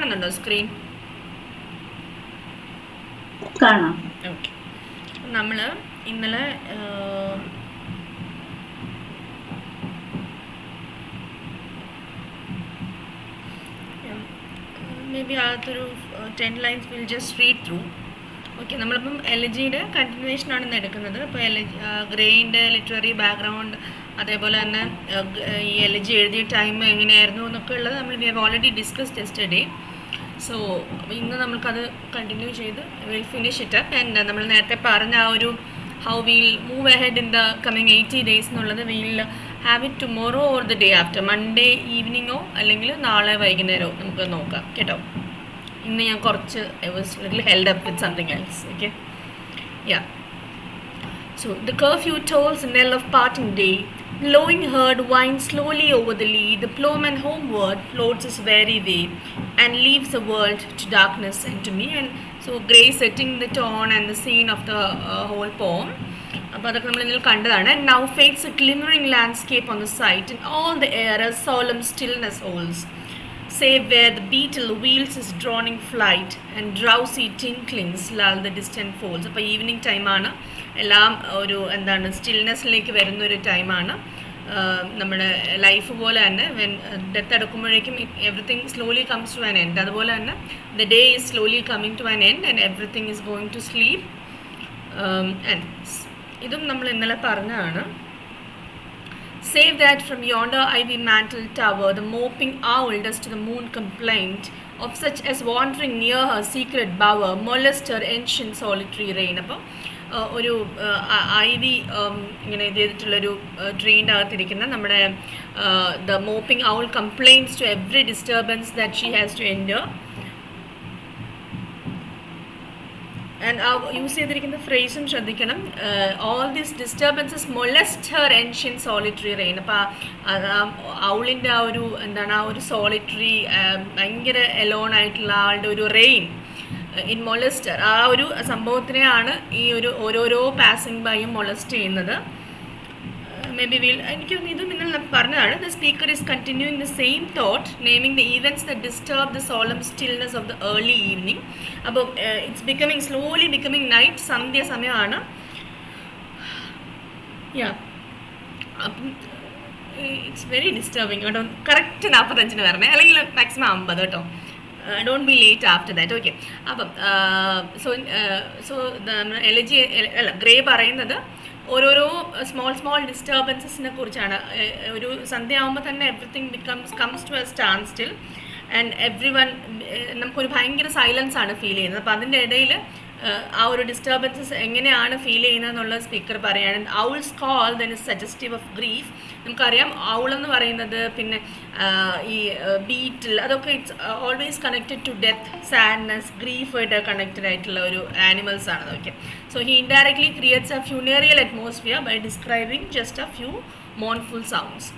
കാണുന്നുണ്ടോ സ്ക്രീൻ? കാണാം. ഓക്കെ. നമ്മൾ ഇന്നലെ മേ ബി അതൊരു 10 lines will just read through. Okay, നമ്മളിപ്പം എലജിയുടെ കണ്ടിന്യൂവേഷനാണ് ഇന്ന് എടുക്കുന്നത്. അപ്പോൾ ഗ്രേയിൻ്റെ ലിറ്റററി ബാക്ക്ഗ്രൗണ്ട്, അതേപോലെ തന്നെ ഈ എലജി എഴുതിയ ടൈം എങ്ങനെയായിരുന്നു എന്നൊക്കെ ഉള്ളത് നമ്മൾ we have already discussed yesterday. So ഇന്ന് നമുക്കത് കണ്ടിന്യൂ ചെയ്ത് will finish it up. And നമ്മൾ നേരത്തെ പറഞ്ഞ ആ ഒരു how will move ahead in the coming 80 days എന്നുള്ളത് will have it tomorrow or the day after, Monday ഈവനിങ്ങോ അല്ലെങ്കിൽ നാളെ വൈകുന്നേരമോ നമുക്ക് നോക്കാം കേട്ടോ. ഇന്ന് ഞാൻ കുറച്ച് I was little held up with something else. Okay, yeah. So the curfew tolls a knell of parting day. The lowing herd winds slowly over the lea. The ploughman homeward floats his weary way and leaves the world to darkness and to me. And so Gray setting the tone and the scene of the whole poem. അപ്പോൾ അതൊക്കെ നമ്മൾ ഇന്നലെ കണ്ടതാണ്. And now fades a glimmering landscape on the sight, and all the air a solemn stillness holds, save where the beetle wheels his droning flight and drowsy tinklings lull the distant folds. അപ്പോൾ evening ടൈമാണ്, എല്ലാം ഒരു എന്താണ് സ്റ്റിൽനെസ്സിലേക്ക് വരുന്നൊരു ടൈമാണ്. നമ്മുടെ life പോലെ തന്നെ ഡെത്ത് എടുക്കുമ്പോഴേക്കും everything slowly comes to an end. അതുപോലെ തന്നെ the day is slowly coming to an end and everything is going to sleep. And ഇതും നമ്മൾ ഇന്നലെ പറഞ്ഞതാണ്. Save that from yonder ivy-mantled tower, the moping owl does to the moon complaint of such as wandering near her secret bower, molest her ancient solitary reign. അപ്പോൾ ഒരു IV ഇങ്ങനെ ഇത് ചെയ്തിട്ടുള്ളൊരു ട്രീൻ്റെ അകത്തിരിക്കുന്ന നമ്മുടെ the mopping owl complains to every disturbance that she has to endure. And use ചെയ്തിരിക്കുന്ന ഫ്രേസും ശ്രദ്ധിക്കണം. All these disturbances molest her ancient solitary reign. അപ്പോൾ ഔളിൻ്റെ ആ ഒരു എന്താണ് ആ ഒരു സോളിറ്ററി ഭയങ്കര എലോൺ ആയിട്ടുള്ള ആളുടെ ഒരു റെയിൻ ഇൻ മൊലസ്റ്റർ, ആ ഒരു സംഭവത്തിനെയാണ് ഈ ഒരു ഓരോരോ പാസിംഗ് ബൈയും മൊലസ്റ്റ് ചെയ്യുന്നത്. മേ ബി എനിക്ക് ഇതും നിങ്ങൾ പറഞ്ഞതാണ്. The speaker is continuing the same thought, naming the events that disturb the solemn stillness of the early evening. അപ്പോൾ it's becoming slowly becoming night, സന്ധ്യ സമയമാണ്. യാ, അപ്പം ഇറ്റ്സ് വെരി ഡിസ്റ്റർബിങ് കേട്ടോ. കറക്റ്റ് 45 വരണേ, അല്ലെങ്കിൽ മാക്സിമം 50 കേട്ടോ. Don't be late after that. Okay, അപ്പം so elegy അല്ല ഗ്രേ പറയുന്നത് ഓരോരോ സ്മോൾ ഡിസ്റ്റർബൻസസിനെ കുറിച്ചാണ്. ഒരു സന്ധ്യ ആകുമ്പോൾ തന്നെ everything comes to a stand still and every one, നമുക്കൊരു ഭയങ്കര സൈലൻസ് ആണ് ഫീൽ ചെയ്യുന്നത്. അപ്പോൾ അതിൻ്റെ ഇടയിൽ ആ ഒരു ഡിസ്റ്റർബൻസസ് എങ്ങനെയാണ് ഫീൽ ചെയ്യുന്നത് എന്നുള്ളത് സ്പീക്കർ പറയാണ്. Owls call then is suggestive of grief. നമുക്കറിയാം ഔളെന്ന് പറയുന്നത്, പിന്നെ ഈ ബീറ്റിൽ, അതൊക്കെ it's always connected to death, sadness, ഗ്രീഫായിട്ട് കണക്റ്റഡ് ആയിട്ടുള്ള ഒരു ആനിമൽസ് ആണ് അതൊക്കെ. So he indirectly creates a funereal atmosphere by describing just a few mournful sounds.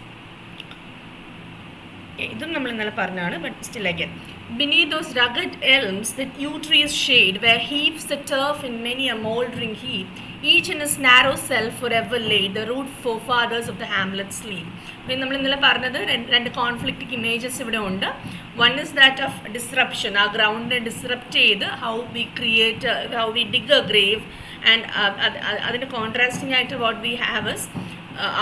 ഇതും നമ്മൾ ഇന്നലെ പറഞ്ഞാണ്, but still again. Beneath those rugged elms that yew trees shade, where heaves the turf in many a mouldering heap, each in his narrow cell forever laid, the rude forefathers of the hamlet sleep. അപ്പോൾ നമ്മൾ ഇന്നലെ പറഞ്ഞത് രണ്ട് കോൺഫ്ലിക്റ്റിക് images ഇവിടെ ഉണ്ട്. One is that of disruption, ആ ഗ്രൗണ്ടിനെ disrupt ചെയ്ത് how we dig A grave, and അതിൻ്റെ കോൺട്രാസ്റ്റിംഗ് ആയിട്ട് വാട്ട് വി ഹാവ് ഇസ്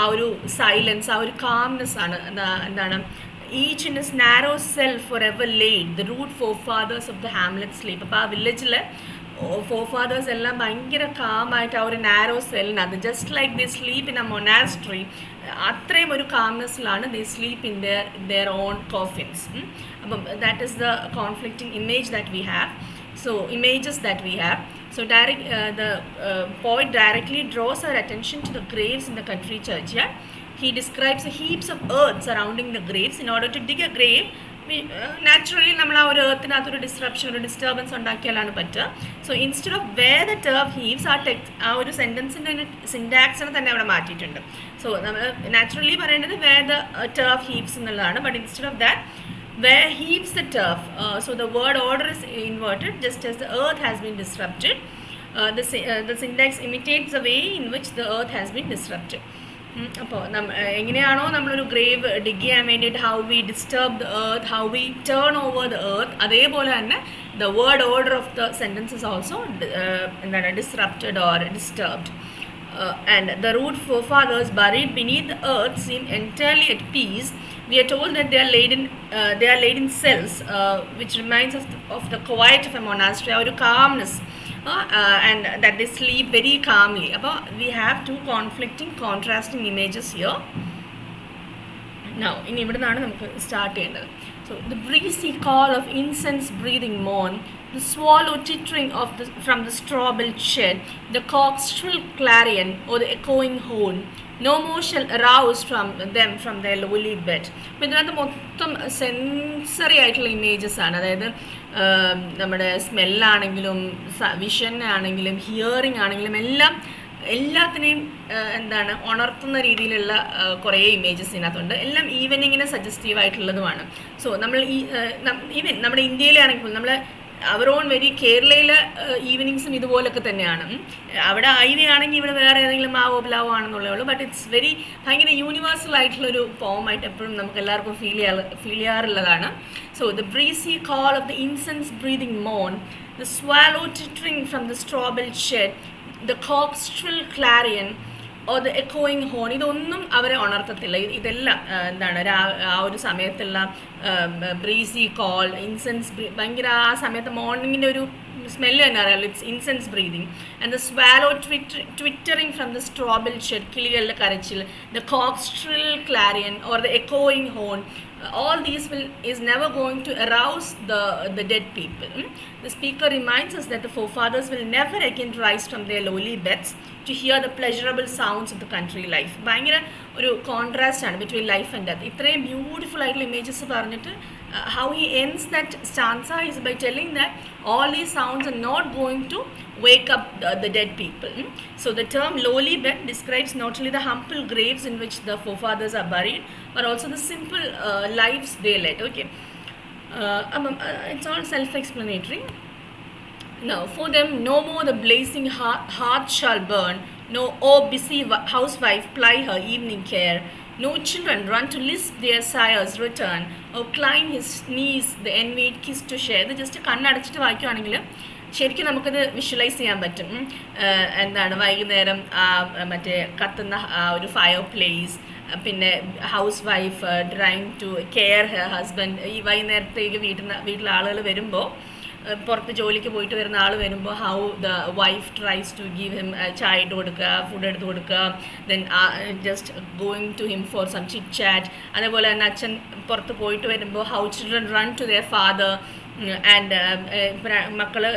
ആ ഒരു സൈലൻസ്, ആ ഒരു കാംനെസ് ആണ്. എന്താണ് each in his narrow cell forever laid, the rude forefathers of the hamlet sleep. അപ്പോൾ ആ വില്ലേജിലെ ഫോർഫാദേഴ്സ് എല്ലാം ഭയങ്കര കാമായിട്ട് ആ ഒരു നാരോ സെല്ലിനകത്ത്, just like they sleep in a monastery, അത്രയും ഒരു കാംനെസ്സിലാണ് they sleep in their own coffins. അപ്പം that is the conflicting image that we have. So images that we have. So the poet directly draws our attention to the graves in the country churchyard. He describes the heaps of earth surrounding the graves. In order to dig a grave, naturally നമ്മൾ ആ ഒരു എർത്തിനകത്തൊരു disruption, ഒരു disturbance ഉണ്ടാക്കിയാലാണ് പറ്റുക. So instead of where the turf heaves, ആ ഒരു സെൻറ്റൻസിൻ്റെ സിൻറ്റാക്സിനെ തന്നെ അവിടെ മാറ്റിയിട്ടുണ്ട്. സോ നമ്മൾ നാച്ചുറലി പറയേണ്ടത് വേർ ദ ടർഫ് ഹീവ്സ് എന്നുള്ളതാണ്. But instead of that, where heaves the turf, so the word order is inverted, just as the earth has been disrupted. The syntax imitates the way in which the earth has been disrupted. അപ്പോൾ എങ്ങനെയാണോ നമ്മളൊരു grave dig ചെയ്യാൻ വേണ്ടിയിട്ട് how we disturb the earth, how we turn over the earth, അതേപോലെ തന്നെ the word order of the sentences also എന്താണ് disrupted or disturbed. And the root forefathers buried beneath the earth seem entirely at peace. We are told that they are laid in cells, which reminds us of the quiet of a monastery, or calmness, and that they sleep very calmly. We have two contrasting images here. Now, in ഇവിടെ നിന്നാണ് നമുക്ക് start ചെയ്യേണ്ടത്. So, the breezy call of incense-breathing morn, the swallow tittering from the straw-built shed, the cock's shrill clarion, or the echoing horn, no more shall arouse from their lowly bed. അപ്പോൾ ഇതിനകത്ത് മൊത്തം sensory ആയിട്ടുള്ള images ആണ്. അതായത് നമ്മുടെ സ്മെല്ലാണെങ്കിലും vision ആണെങ്കിലും hearing ആണെങ്കിലും എല്ലാത്തിനെയും എന്താണ് ഉണർത്തുന്ന രീതിയിലുള്ള കുറേ ഇമേജസ് ഇതിനകത്തുണ്ട്. എല്ലാം ഈവനിങ്ങിന് സജസ്റ്റീവ് ആയിട്ടുള്ളതുമാണ്. സോ നമ്മൾ ഈവൻ നമ്മുടെ ഇന്ത്യയിലാണെങ്കിൽ നമ്മൾ അവർ ഓൺ കേരളയിലെ ഈവനിങ്സും ഇതുപോലൊക്കെ തന്നെയാണ്. അവിടെ ഐവി ആണെങ്കിൽ ഇവിടെ വേറെ ഏതെങ്കിലും മാവോ പ്ലാവോ ആണെന്നുള്ളേ ഉള്ളൂ. ബട്ട് ഇറ്റ്സ് ഭയങ്കര യൂണിവേഴ്സൽ ആയിട്ടുള്ളൊരു പോമായിട്ട് എപ്പോഴും നമുക്ക് എല്ലാവർക്കും ഫീൽ ചെയ്യാറുള്ളതാണ്. So the breezy call of the incense breathing മോൺ, the swallow twittering from the straw built shed, the cock's shrill clarion or the echoing horn, ഇതൊന്നും അവരെ ഉണർത്തത്തില്ല. ഇതെല്ലാം എന്താണ് ആ ഒരു സമയത്തുള്ള ബ്രീസി കോൾ, ഇൻസെൻസ് ഭയങ്കര ആ സമയത്ത് മോർണിംഗിൻ്റെ ഒരു സ്മെല്ല് തന്നെ അറിയാമല്ലോ, it's incense breathing. And the swallow twittering from the straw built shed, കിളികളുടെ കരച്ചിൽ, the cock's shrill clarion or the echoing horn, all these is never going to arouse the dead people. The speaker reminds us that the forefathers will never again rise from their lowly beds to hear the pleasurable sounds of the country life. ഭയങ്കര ഒരു contrast ആണ് between life and death. ഇത്രയും beautiful ആയിട്ടുള്ള images പറഞ്ഞിട്ട് how he ends that stanza is by telling that all these sounds are not going to wake up the dead people. So the term lowly bed describes not only the humble graves in which the forefathers are buried, but also the simple lives they led. Okay, it's all self-explanatory. Now, for them no more the blazing hearth shall burn, no busy housewife ply her evening care, no children run to lisp their sire's return, or climb his knees the envied kiss to share. ഇത് just കണ്ണടച്ചിട്ട് വായിക്കുകയാണെങ്കിൽ ശരിക്കും നമുക്കത് visualise ചെയ്യാൻ പറ്റും. എന്താണ് വൈകുന്നേരം മറ്റേ കത്തുന്ന ഒരു ഫയർ പ്ലേസ്, പിന്നെ housewife trying to care her husband. ഈ വൈകുന്നേരത്തേക്ക് വീട്ടിലെ ആളുകൾ വരുമ്പോൾ, പുറത്ത് ജോലിക്ക് പോയിട്ട് വരുന്ന ആൾ വരുമ്പോൾ how the wife tries to give him ചായ ഇട്ട് കൊടുക്കുക, ഫുഡ് എടുത്ത് കൊടുക്കുക, then just going to him for some chit chat. അതേപോലെ തന്നെ അച്ഛൻ പുറത്ത് പോയിട്ട് വരുമ്പോൾ how children run to their father. And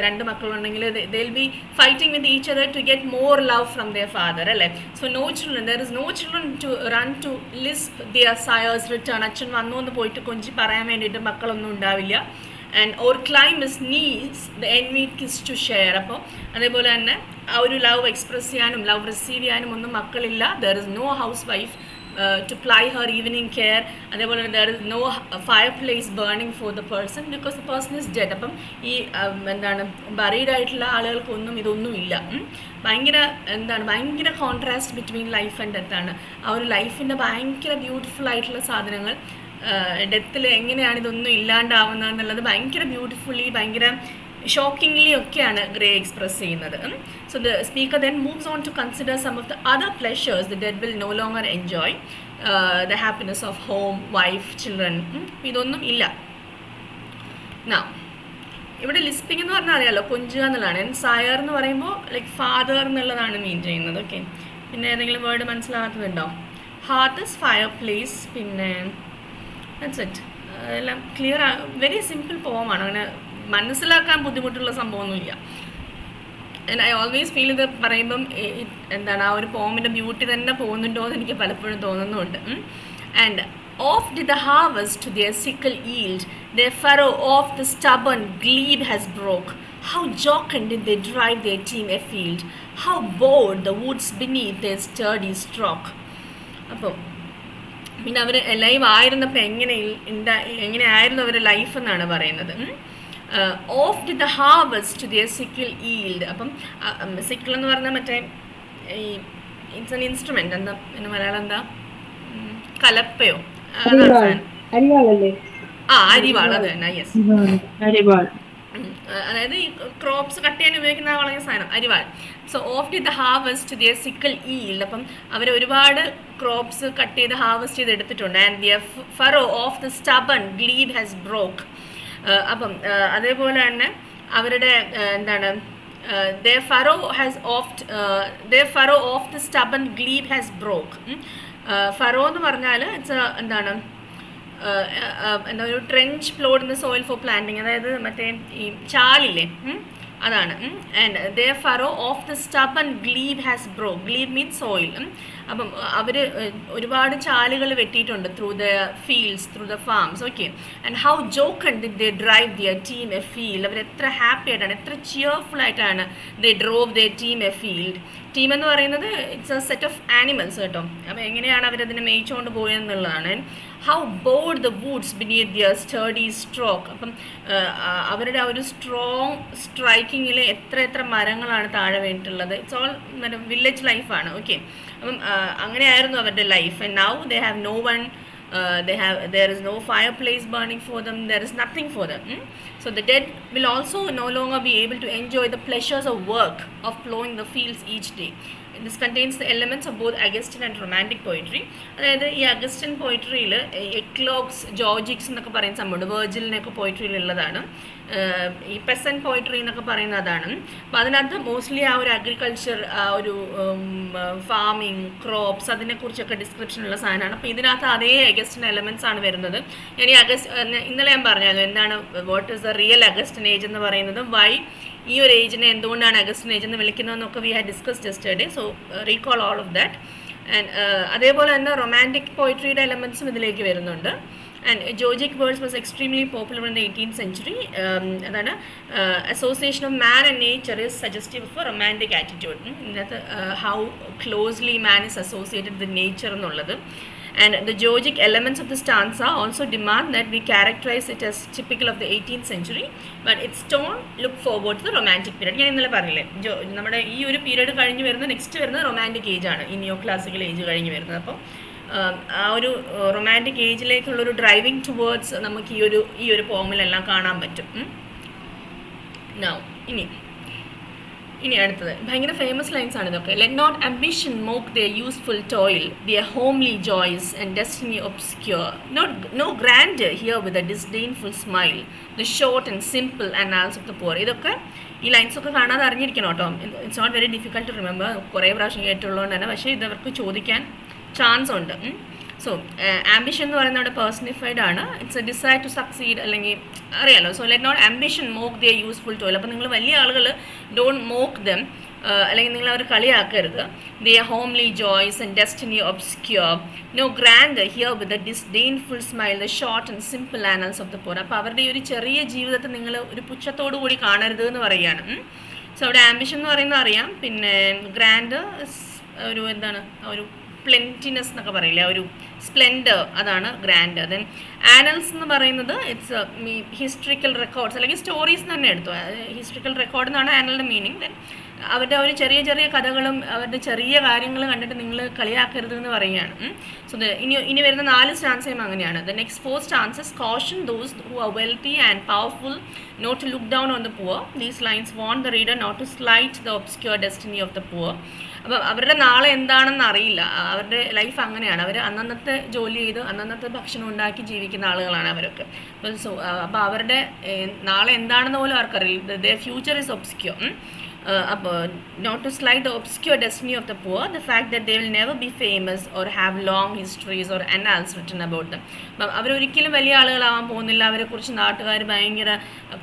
രണ്ട് മക്കളുണ്ടെങ്കിൽ they will be fighting with each other to get more love from their father, അല്ലേ? So there is no children to run to lisp their sire's return. അച്ഛൻ വന്നു എന്ന് പോയിട്ട് കൊഞ്ചി പറയാൻ വേണ്ടിയിട്ട് മക്കളൊന്നും ഉണ്ടാവില്ല. And or climb his knees the envied kiss to share. അപ്പോൾ അതേപോലെ തന്നെ ആ ഒരു ലവ് എക്സ്പ്രസ് ചെയ്യാനും ലവ് റിസീവ് ചെയ്യാനും ഒന്നും മക്കളില്ല. There is no housewife to ply her evening care. അതേപോലെ there is no fireplace burning for the person because the person is dead. അപ്പം ഈ എന്താണ് ബറീഡ് ആയിട്ടുള്ള ആളുകൾക്കൊന്നും ഇതൊന്നും ഇല്ല. ഭയങ്കര contrast between life and death ആണ്. ആ ഒരു ലൈഫിൻ്റെ ഭയങ്കര ബ്യൂട്ടിഫുൾ ആയിട്ടുള്ള സാധനങ്ങൾ ഡെത്തിൽ എങ്ങനെയാണ് ഇതൊന്നും ഇല്ലാണ്ടാവുന്നത് എന്നുള്ളത് ഭയങ്കര ബ്യൂട്ടിഫുള്ളി, ഭയങ്കര ഷോക്കിംഗ്ലി ഒക്കെയാണ് ഗ്രേ എക്സ്പ്രസ് ചെയ്യുന്നത്. So the speaker then moves on to consider some of the other pleasures the dead will no longer enjoy, the happiness of home, wife, children. ഇതൊന്നും ഇല്ല. ഇവിടെ ലിസ്പിംഗ് എന്ന് പറഞ്ഞാൽ അറിയാമല്ലോ, കൊഞ്ചുക എന്നുള്ളതാണ്. സയർ എന്ന് പറയുമ്പോൾ ലൈക്ക് ഫാദർ എന്നുള്ളതാണ് മീൻ ചെയ്യുന്നത്. ഓക്കെ, പിന്നെ ഏതെങ്കിലും വേർഡ് മനസ്സിലാകാത്തതുണ്ടോ? ഹാർട്ട് ഇസ് ഫയർ പ്ലേസ്, പിന്നെ ദാറ്റ്സ് ഇറ്റ്. എല്ലാം ക്ലിയർ, വെരി സിമ്പിൾ പോമാണ്. അങ്ങനെ മനസ്സിലാക്കാൻ ബുദ്ധിമുട്ടുള്ള സംഭവമൊന്നുമില്ല. ആൻഡ് ഐ ഓൾവേസ് ഫീൽ ഇത് പറയുമ്പം എന്താണ് ആ ഒരു പോമിൻ്റെ ബ്യൂട്ടി തന്നെ പോകുന്നുണ്ടോ എന്ന് എനിക്ക് പലപ്പോഴും തോന്നുന്നുണ്ട്. And oft did the harvest to their sickle yield, their furrow oft the stubborn glebe has broke. How jocund did they drive their team afield, how bowed the woods beneath their sturdy stroke. അപ്പം പിന്നെ അവർ live ആയിരുന്നപ്പോൾ എങ്ങനെയായിരുന്നു അവരുടെ life എന്നാണ് പറയുന്നത്. Oft did the harvest to their sickle yield. അപ്പം sickle എന്ന് പറഞ്ഞാൽ മറ്റേ ഈ ഇറ്റ്സ് എൻ ഇൻസ്ട്രുമെന്റ്. എന്താ പിന്നെ മലയാളം എന്താ, കലപ്പയോ, അതാണ് സാധനം. അരിവാൾ, അത് തന്നെ, യെസ്. അതായത് ഈ ക്രോപ്സ് കട്ട് ചെയ്യാൻ ഉപയോഗിക്കുന്ന ആ വളഞ്ഞ സാധനം, അരിവാൾ. So of the harvest their sickle yield. അപ്പം അവർ ഒരുപാട് ക്രോപ്സ് കട്ട് ചെയ്ത് ഹാർവസ്റ്റ് ചെയ്ത് എടുത്തിട്ടുണ്ട്. And their furrow of the stubborn glebe has broke. അപ്പം അതേപോലെ തന്നെ അവരുടെ എന്താണ്, their furrow of the stubborn glebe has broke. Furrow എന്ന് പറഞ്ഞാൽ ഇറ്റ്സ് എന്താണ്, എന്താ ഒരു trench ploughed in the soil for planting, അതായത് മറ്റേ ഈ ചാലില്ലേ, അതാണ്. And their furrow of the stubborn glebe has broke. glebe means soil. അപ്പം അവർ ഒരുപാട് ചാലുകൾ വെട്ടിയിട്ടുണ്ട് through the fields, through the farms. Okay. And how jocund did they drive their team afield. അവർ എത്ര ഹാപ്പി ആയിട്ടാണ്, എത്ര ചിയർഫുൾ ആയിട്ടാണ് they drove the team afield. Team എന്ന് പറയുന്നത് it's a set of animals കേട്ടോ. അപ്പോൾ എങ്ങനെയാണ് അവരതിനെ മേയിച്ചുകൊണ്ട് പോയെന്നുള്ളതാണ്. How bowed the woods beneath their sturdy stroke. അപ്പം അവരുടെ ആ ഒരു സ്ട്രോങ് സ്ട്രൈക്കിങ്ങിൽ എത്ര മരങ്ങളാണ് താഴെ വീണിട്ടുള്ളത്. ഇറ്റ്സ് ഓൾ വില്ലേജ് ലൈഫാണ്. ഓക്കെ. അപ്പം അങ്ങനെയായിരുന്നു അവരുടെ life. And now they have no one, there is no fireplace burning for them, there is nothing for them. So the dead will also no longer be able to enjoy the pleasures of work, of plowing the fields each day. This contains the elements of both Augustan and Romantic poetry. അതായത് ഈ Augustan പോയിട്രിയിൽ എക്ലോഗ്സ്, ജോർജിക്സ് എന്നൊക്കെ പറയുന്ന സംഭവമുണ്ട്. വെർജിലിനൊക്കെ പോയിട്രിയിലുള്ളതാണ്. ഈ പെസൻ poetry എന്നൊക്കെ പറയുന്ന അതാണ്. അപ്പോൾ അതിനകത്ത് മോസ്റ്റ്ലി ആ ഒരു അഗ്രികൾച്ചർ, ആ ഒരു ഫാമിങ്, ക്രോപ്സ്, അതിനെക്കുറിച്ചൊക്കെ ഡിസ്ക്രിപ്ഷനുള്ള സാധനമാണ്. അപ്പോൾ ഇതിനകത്ത് അതേ അഗസ്റ്റൻ എലമെൻറ്റ്സ് ആണ് വരുന്നത്. ഞാൻ ഈ ഇന്നലെ ഞാൻ പറഞ്ഞായിരുന്നു എന്താണ് what is the real Augustan age എന്ന് പറയുന്നത്, വൈ ഈ ഒരു ഏജിനെ എന്തുകൊണ്ടാണ് അഗസ്റ്റൻ ഏജ് എന്ന് വിളിക്കുന്നതെന്നൊക്കെ we had discussed yesterday. So recall all of that. And അതേപോലെ തന്നെ റൊമാൻറ്റിക് പോയിട്രിയുടെ എലമെൻറ്റ്സും ഇതിലേക്ക് വരുന്നുണ്ട്. And Georgic words was extremely popular in the 18th century. അതാണ് association of man and nature is suggestive of a romantic attitude. ഇതിനകത്ത് how closely man is associated with nature എന്നുള്ളത്. And the Georgic elements of the stanza also demand that we characterize it as typical of the 18th century, but its tone look forward to the romantic period. ഞാൻ ഇന്നലെ പറഞ്ഞില്ലേ, നമ്മുടെ ഈ ഒരു period കഴിഞ്ഞ് വരുന്ന next വരുന്നത് റൊമാൻറ്റിക് ഏജ് ആണ്, ഈ നിയോ ക്ലാസിക്കൽ ഏജ് കഴിഞ്ഞ് വരുന്നത്. അപ്പോൾ ആ ഒരു റൊമാൻറ്റിക് ഏജിലേക്കുള്ളൊരു ഡ്രൈവിംഗ് ടുവേർഡ്സ് നമുക്ക് ഈ ഒരു പോമിലെല്ലാം കാണാൻ പറ്റും. നൗ ഇനി അടുത്തത് ഭയങ്കര ഫേമസ് ലൈൻസ് ആണ് ഇതൊക്കെ. Let not ambition mock their useful toil, their homely joys and destiny obscure. No grandeur here with a disdainful smile, the short and simple annals of the poor. ഇതൊക്കെ ഈ lines ഒക്കെ കാണാതെ അറിഞ്ഞിരിക്കണം കേട്ടോ. It's not very difficult to remember. കുറേ പ്രാവശ്യം കേട്ടുള്ളതുകൊണ്ട് തന്നെ, പക്ഷേ ഇതവർക്ക് ചോദിക്കാൻ ചാൻസ് ഉണ്ട്. സോ ആംബിഷൻ എന്ന് പറയുന്നത് അവിടെ പേഴ്സണിഫൈഡ് ആണ്. It's a desire to succeed, അല്ലെങ്കിൽ അറിയാലോ. So let not ambition mock their useful toil. അപ്പോൾ നിങ്ങൾ വലിയ ആളുകൾ ഡോണ്ട് മോക്ക് ദം, അല്ലെങ്കിൽ നിങ്ങൾ അവർ കളിയാക്കരുത്. Their homely joys and destiny obscure, no grand hear with a disdainful smile, the short and simple annals of the poor. അപ്പോൾ അവരുടെ ഈ ഒരു ചെറിയ ജീവിതത്തെ നിങ്ങൾ ഒരു പുച്ഛത്തോടു കൂടി കാണരുത് എന്ന് പറയുകയാണ്. സോ അവിടെ ആംബിഷൻ എന്ന് പറയുന്നത് അറിയാം. പിന്നെ ഗ്രാൻഡ് ഒരു എന്താണ്, ഒരു പ്ലെൻറ്റിനെസ് എന്നൊക്കെ പറയില്ലേ, ഒരു സ്പ്ലെൻഡർ, അതാണ് ഗ്രാൻഡ്. ദെൻ ആനൽസ് എന്ന് പറയുന്നത് ഇറ്റ്സ് ഹിസ്റ്ററിക്കൽ റെക്കോർഡ്സ്, അല്ലെങ്കിൽ സ്റ്റോറീസ് തന്നെ എടുത്തു. ഹിസ്റ്ററിക്കൽ റെക്കോർഡ് എന്നാണ് ആനലിൻ്റെ മീനിങ്. ദെൻ അവരുടെ ഒരു ചെറിയ കഥകളും അവരുടെ ചെറിയ കാര്യങ്ങളും കണ്ടിട്ട് നിങ്ങൾ കളിയാക്കരുത് എന്ന് പറയുകയാണ്. സോ ഇനി വരുന്ന 4 സ്റ്റാൻസയും അങ്ങനെയാണ്. The next 4 stanzas caution those who are wealthy and powerful not to look down on the poor. These lines want the reader not to slight the obscure destiny of the poor. അപ്പം അവരുടെ നാളെ എന്താണെന്ന് അറിയില്ല. അവരുടെ life അങ്ങനെയാണ്. അവർ അന്നന്നത്തെ ജോലി ചെയ്ത് അന്നന്നത്തെ ഭക്ഷണം ഉണ്ടാക്കി ജീവിക്കുന്ന ആളുകളാണ് അവരൊക്കെ. അപ്പോൾ അവരുടെ നാളെ എന്താണെന്ന് പോലും അവർക്കറിയില്ല. The future is obscure. അപ്പോൾ not to slight the obscure destiny of the poor, the fact that they will never be famous or have long histories or annals written about them. അപ്പം അവരൊരിക്കലും വലിയ ആളുകളാവാൻ പോകുന്നില്ല. അവരെക്കുറിച്ച് നാട്ടുകാർ ഭയങ്കര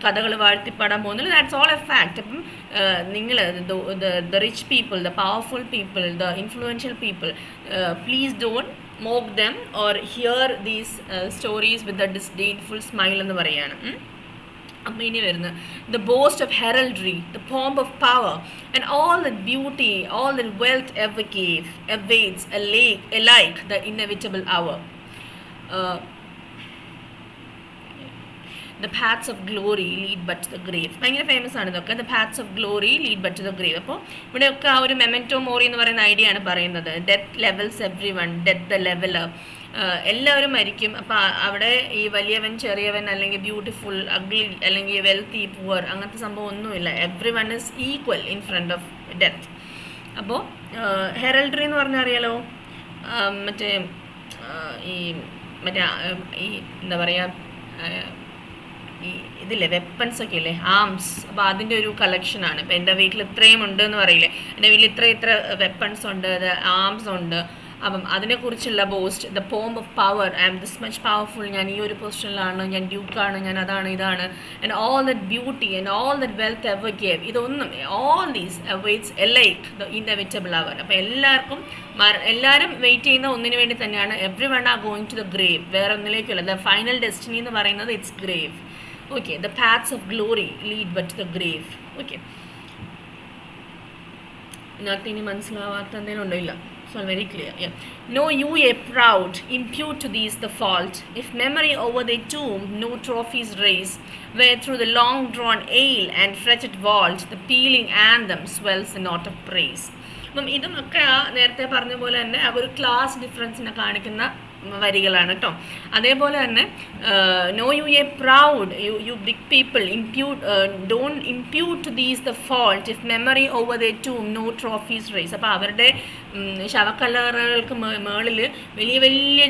കഥകൾ വാഴ്ത്തിപ്പാടാൻ പോകുന്നില്ല. That's all A fact. അപ്പം നിങ്ങൾ the rich people, the powerful people, the influential people, please don't mock them or hear these stories with a disdainful smile എന്ന് പറയാണ്. അപ്പോൾ ഇനി വരുന്നത് the boast of heraldry, the pomp of power and all that beauty, all that wealth ever gave awaits alike the inevitable hour. The paths of glory lead but to the grave. ഭയങ്കര famous ആണ് ഇതൊക്കെ. The paths of glory lead but to the grave. അപ്പോൾ ഇവിടെയൊക്കെ ആ ഒരു memento മോറി എന്ന് പറയുന്ന idea ആണ് പറയുന്നത്. Death levels everyone, death the leveller. എല്ലാവരും മരിക്കും. അപ്പോൾ അവിടെ ഈ വലിയവൻ ചെറിയവൻ അല്ലെങ്കിൽ ബ്യൂട്ടിഫുൾ അഗ്ലി അല്ലെങ്കിൽ വെൽത്തി പുവർ അങ്ങനത്തെ സംഭവം ഒന്നുമില്ല. Everyone is equal in front of death. അപ്പോൾ ഹെറൽഡറി എന്ന് പറഞ്ഞാൽ അറിയാലോ, മറ്റേ ഈ ഈ എന്താ പറയുക, ഈ ഇതില്ലേ വെപ്പൺസൊക്കെ ഇല്ലേ, ആംസ്. അപ്പോൾ അതിൻ്റെ ഒരു കളക്ഷനാണ്. ഇപ്പോൾ എൻ്റെ വീട്ടിൽ ഇത്രയും ഉണ്ട് എന്ന് പറയില്ലേ, എൻ്റെ വീട്ടിൽ ഇത്ര വെപ്പൺസ് ഉണ്ട്, ആംസ് ഉണ്ട്. അപ്പം അതിനെക്കുറിച്ചുള്ള boast, the pomp of power, I am this much powerful, ഞാൻ ഈ ഒരു പൊസിഷനിലാണ്, ഞാൻ ഡ്യൂക്കാണ്, ഞാൻ അതാണ് ഇതാണ്, and all that beauty and all that wealth ever gave. ഇതൊന്നും all these awaits alike the inevitable hour. അപ്പോൾ എല്ലാവരും വെയിറ്റ് ചെയ്യുന്ന ഒന്നിനു വേണ്ടി തന്നെയാണ്. Everyone are going to the grave. വേറെ ഒന്നിലേക്കുള്ള ദ ഫൈനൽ ഡെസ്റ്റിനി എന്ന് പറയുന്നത് it's grave. Okay, the paths of glory lead but to the grave. Okay, ഇതിനകത്ത് ഇനി മനസ്സിലാവാത്ത എന്തെങ്കിലും ഉണ്ടോ? ഇല്ല. So very clear. Yeah. Know you ye proud, impute to these the fault. If memory over their tomb no trophies raise, where through the long drawn ale and fretted vault the pealing anthem swells the note of praise. അപ്പം ഇതുമൊക്കെ നേരത്തെ പറഞ്ഞ പോലെ തന്നെ ആ ഒരു class ഡിഫറൻസിനെ കാണിക്കുന്ന വരികളാണ് കേട്ടോ. അതേപോലെ തന്നെ no you a proud, you big people, don't impute to these the fault if memory over the tomb no trophies raise. അപ്പോൾ അവരുടെ ശവക്കല്ലറകൾക്ക് മേളിൽ വലിയ വലിയ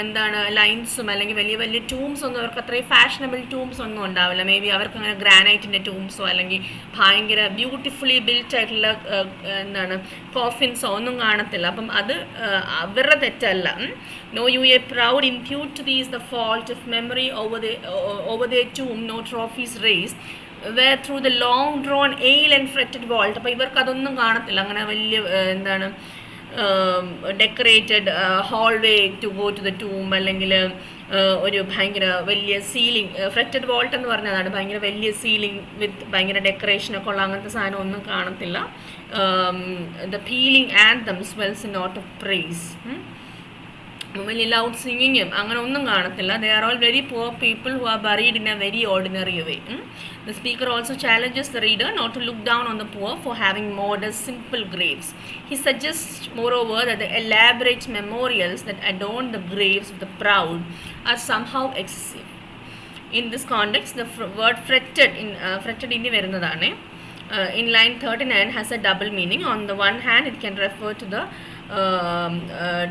എന്താണ് ലൈൻസും അല്ലെങ്കിൽ വലിയ വലിയ ടൂംസ് ഒന്നും അവർക്ക് അത്രയും ഫാഷനബിൾ ടൂംസ് ഒന്നും ഉണ്ടാവില്ല. മേ ബി അവർക്ക് അങ്ങനെ ഗ്രാനൈറ്റിൻ്റെ ടൂംസോ അല്ലെങ്കിൽ ഭയങ്കര ബ്യൂട്ടിഫുള്ളി ബിൽറ്റ് ആയിട്ടുള്ള എന്താണ് കോഫിൻസോ ഒന്നും കാണത്തില്ല. അപ്പം അത് അവരുടെ തെറ്റല്ല. No, you a proud impute to these the fault of memory over their tomb no trophies raised, where through the long drawn ale and fretted vault. അപ്പോൾ ഇവർക്ക് അതൊന്നും കാണത്തില്ല. അങ്ങനെ വലിയ എന്താണ് decorated hallway to go to the tomb, അല്ലെങ്കിൽ ഒരു ഭയങ്കര വലിയ സീലിംഗ്, ഫ്രെറ്റഡ് വാൾട്ട് എന്ന് പറഞ്ഞതാണ് ഭയങ്കര വലിയ സീലിംഗ് വിത്ത് ഭയങ്കര ഡെക്കറേഷനൊക്കെ ഉള്ള അങ്ങനത്തെ സാധനം ഒന്നും കാണത്തില്ല. The pealing anthem swells in note of praise. വലിയ ലൗഡ് സിംഗിങ്ങും അങ്ങനെ ഒന്നും കാണത്തില്ല. They are all very poor people who are buried in a very ordinary way. The speaker also challenges the reader not to look down on the poor for having modest simple graves. He suggest moreover that the elaborate memorials that adorn the graves of the proud are somehow excessive. In this context, the word fretted inni varunnathane. In line 39 has a double meaning. On the one hand, it can refer to the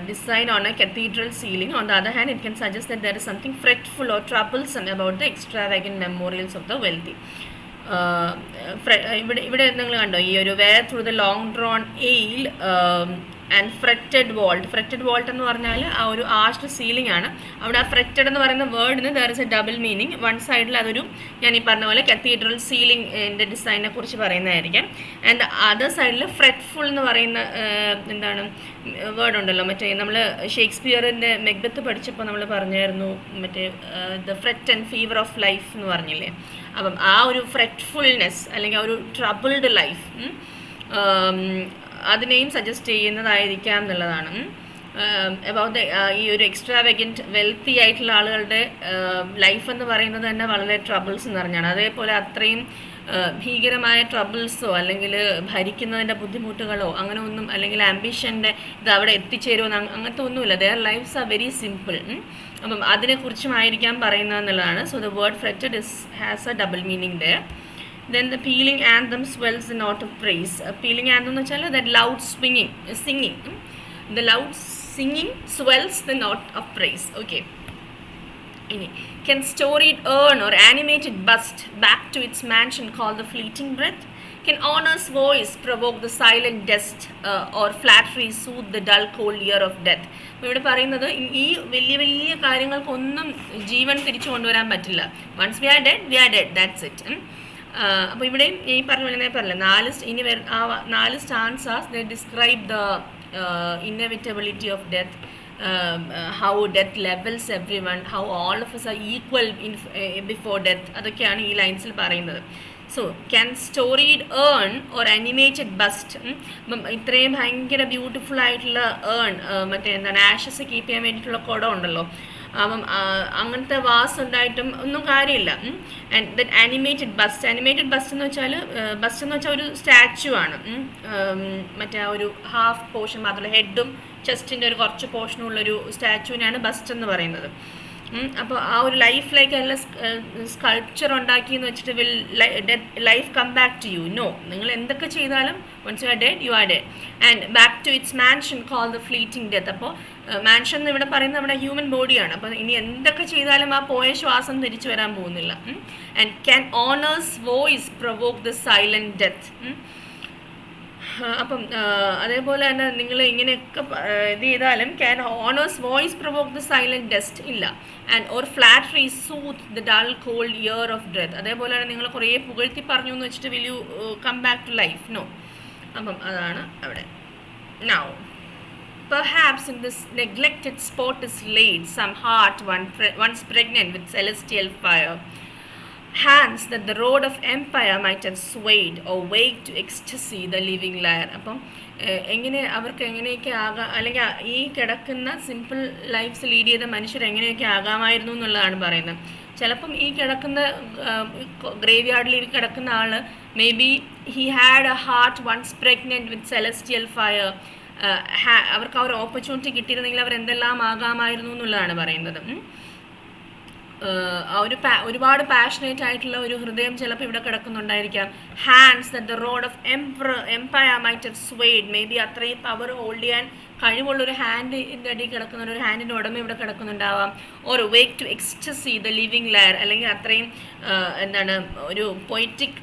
design on a cathedral ceiling. On the other hand, it can suggest that there is something fretful or troublesome about the extravagant memorials of the wealthy. ഇവിടെ നിങ്ങൾ കണ്ടോ ഈ ഒരു where through the long drawn ale and fretted vault എന്ന് പറഞ്ഞാൽ ആ ഒരു arched ceiling ആണ്. അവിടെ ആ ഫ്രെറ്റഡ് എന്ന് പറയുന്ന വേർഡിന് there is a double meaning. One സൈഡിൽ അതൊരു ഞാൻ ഈ പറഞ്ഞ പോലെ കത്തീഡ്രൽ സീലിംഗിൻ്റെ ഡിസൈനെ കുറിച്ച് പറയുന്നതായിരിക്കാം. ആൻഡ് അതർ സൈഡിൽ ഫ്രെറ്റ്ഫുൾ എന്ന് പറയുന്ന എന്താണ് വേർഡ് ഉണ്ടല്ലോ, മറ്റേ നമ്മൾ ഷേക്സ്പിയറിൻ്റെ മെക്ബത്ത് പഠിച്ചപ്പോൾ നമ്മൾ പറഞ്ഞായിരുന്നു മറ്റേ the FRET and fever of life എന്ന് പറഞ്ഞില്ലേ. അപ്പം ആ ഒരു ഫ്രെറ്റ്ഫുൾനെസ് അല്ലെങ്കിൽ ആ ഒരു ട്രബിൾഡ് ലൈഫ് അതിനെയും സജസ്റ്റ് ചെയ്യുന്നതായിരിക്കാം എന്നുള്ളതാണ്. അബൌട്ട് ദ ഈ ഒരു എക്സ്ട്രാവഗൻറ്റ് വെൽത്തി ആയിട്ടുള്ള ആളുകളുടെ ലൈഫ് എന്ന് പറയുന്നത് തന്നെ വളരെ ട്രബിൾസ് നിറഞ്ഞാണ്. അതേപോലെ അത്രയും ഭീകരമായ ട്രബിൾസോ അല്ലെങ്കിൽ ഭരിക്കുന്നതിൻ്റെ ബുദ്ധിമുട്ടുകളോ അങ്ങനെ ഒന്നും, അല്ലെങ്കിൽ ആംബിഷൻ്റെ ഇത് അവിടെ എത്തിച്ചേരുമോ അങ്ങനത്തെ ഒന്നുമില്ല. Their lifes are very simple. അപ്പം അതിനെക്കുറിച്ചുമായിരിക്കാം പറയുന്നതെന്നുള്ളതാണ്. So the word fretted has a double meaning there. Then the pealing anthem swells the note of praise. Pealing anthem എന്ന് വെച്ചാൽ that loud singing. The loud singing swells the note of praise. Okay. ഇനി can storied urn or animated bust back to its mansion call the fleeting breath? Can honor's voice provoke the silent dust or flattery soothe the dull cold ear of death? അപ്പോൾ ഇവിടെ പറയുന്നത് ഈ വലിയ വലിയ കാര്യങ്ങൾക്കൊന്നും ജീവൻ തിരിച്ചു കൊണ്ടുവരാൻ പറ്റില്ല. Once we are dead, that's it. അപ്പോൾ ഇവിടെ ഈ പറഞ്ഞ നാല് stanzas they describe the inevitability of death, how death levels everyone, how all of us are equal before death. അതൊക്കെയാണ് ഈ ലൈൻസിൽ പറയുന്നത്. So can storied urn or animated bust. അപ്പം ഇത്രയും ഭയങ്കര ബ്യൂട്ടിഫുൾ ആയിട്ടുള്ള ഏൺ, മറ്റേ എന്താണ് ആഷസ് കീപ്പ് ചെയ്യാൻ വേണ്ടിയിട്ടുള്ള കുടം ഉണ്ടല്ലോ, അപ്പം അങ്ങനത്തെ വാസ് ഉണ്ടായിട്ടും ഒന്നും കാര്യമില്ല. ആൻഡ് ദറ്റ് ആനിമേറ്റഡ് ബസ്റ്റ് എന്ന് വെച്ചാൽ ഒരു സ്റ്റാച്ചു ആണ്. മറ്റേ ആ ഒരു ഹാഫ് പോർഷൻ മാത്രമല്ല, ഹെഡും ചെസ്റ്റിൻ്റെ ഒരു കുറച്ച് പോർഷനുള്ളൊരു സ്റ്റാച്ചുവിനാണ് ബസ്റ്റ് എന്ന് പറയുന്നത്. അപ്പോൾ ആ ഒരു ലൈഫിലേക്ക് നല്ല സ്കൾപ്ചർ ഉണ്ടാക്കിയെന്ന് വെച്ചിട്ട് will life come back to you? No. നിങ്ങൾ എന്തൊക്കെ ചെയ്താലും once you are dead, you are dead. And back to its mansion call the fleeting death. അപ്പോൾ മാൻഷൻ എന്ന് ഇവിടെ പറയുന്നത് നമ്മുടെ ഹ്യൂമൻ ബോഡിയാണ്. അപ്പോൾ ഇനി എന്തൊക്കെ ചെയ്താലും ആ പോയ ശ്വാസം തിരിച്ചു വരാൻ പോകുന്നില്ല. And can honour's voice provoke the silent death. അപ്പം അതേപോലെ തന്നെ നിങ്ങൾ ഇങ്ങനെയൊക്കെ ഇത് ചെയ്താലും can honour's voice provoke the silent dust ഇല്ല. And or flattery soothe the dull cold ear of death. അതേപോലെ തന്നെ നിങ്ങൾ കുറേ പുകഴ്ത്തി പറഞ്ഞു എന്ന് വെച്ചിട്ട് will you come back to life? No. അപ്പം അതാണ് അവിടെ. Now perhaps in this neglected spot is laid some heart once pregnant with celestial fire, hands that the road of empire might have swayed or waked to ecstasy the living lyre. അപ്പം അവർക്ക് എങ്ങനെയൊക്കെ ആകാം, അല്ലെങ്കിൽ ഈ കിടക്കുന്ന simple lives lead ചെയ്ത മനുഷ്യർ എങ്ങനെയൊക്കെ ആകാമായിരുന്നു എന്നുള്ളതാണ് പറയുന്നത്. ചിലപ്പം ഈ കിടക്കുന്ന ഗ്രേവ് യാർഡിൽ കിടക്കുന്ന ആൾ maybe he had a heart once pregnant with celestial fire. അവർക്ക് ആ ഒരു ഓപ്പർച്യൂണിറ്റി കിട്ടിയിരുന്നെങ്കിൽ അവർ എന്തെല്ലാം ആകാമായിരുന്നു എന്നുള്ളതാണ് പറയുന്നത്. ഒരുപാട് പാഷനേറ്റ് ആയിട്ടുള്ള ഒരു ഹൃദയം ചിലപ്പോൾ ഇവിടെ കിടക്കുന്നുണ്ടായിരിക്കാം. Hands that the rod of empire might have swayed. Maybe അത്രയും പവർ ഹോൾഡ് ചെയ്യാൻ കഴിവുള്ളൊരു ഹാൻഡിൻ്റെ അടിയിൽ കിടക്കുന്ന ഒരു ഹാൻഡിൻ്റെ ഉടമ ഇവിടെ കിടക്കുന്നുണ്ടാവാം. Or wake to ecstasy the living lyre, അല്ലെങ്കിൽ അത്രയും ഒരു പൊയറ്റിക്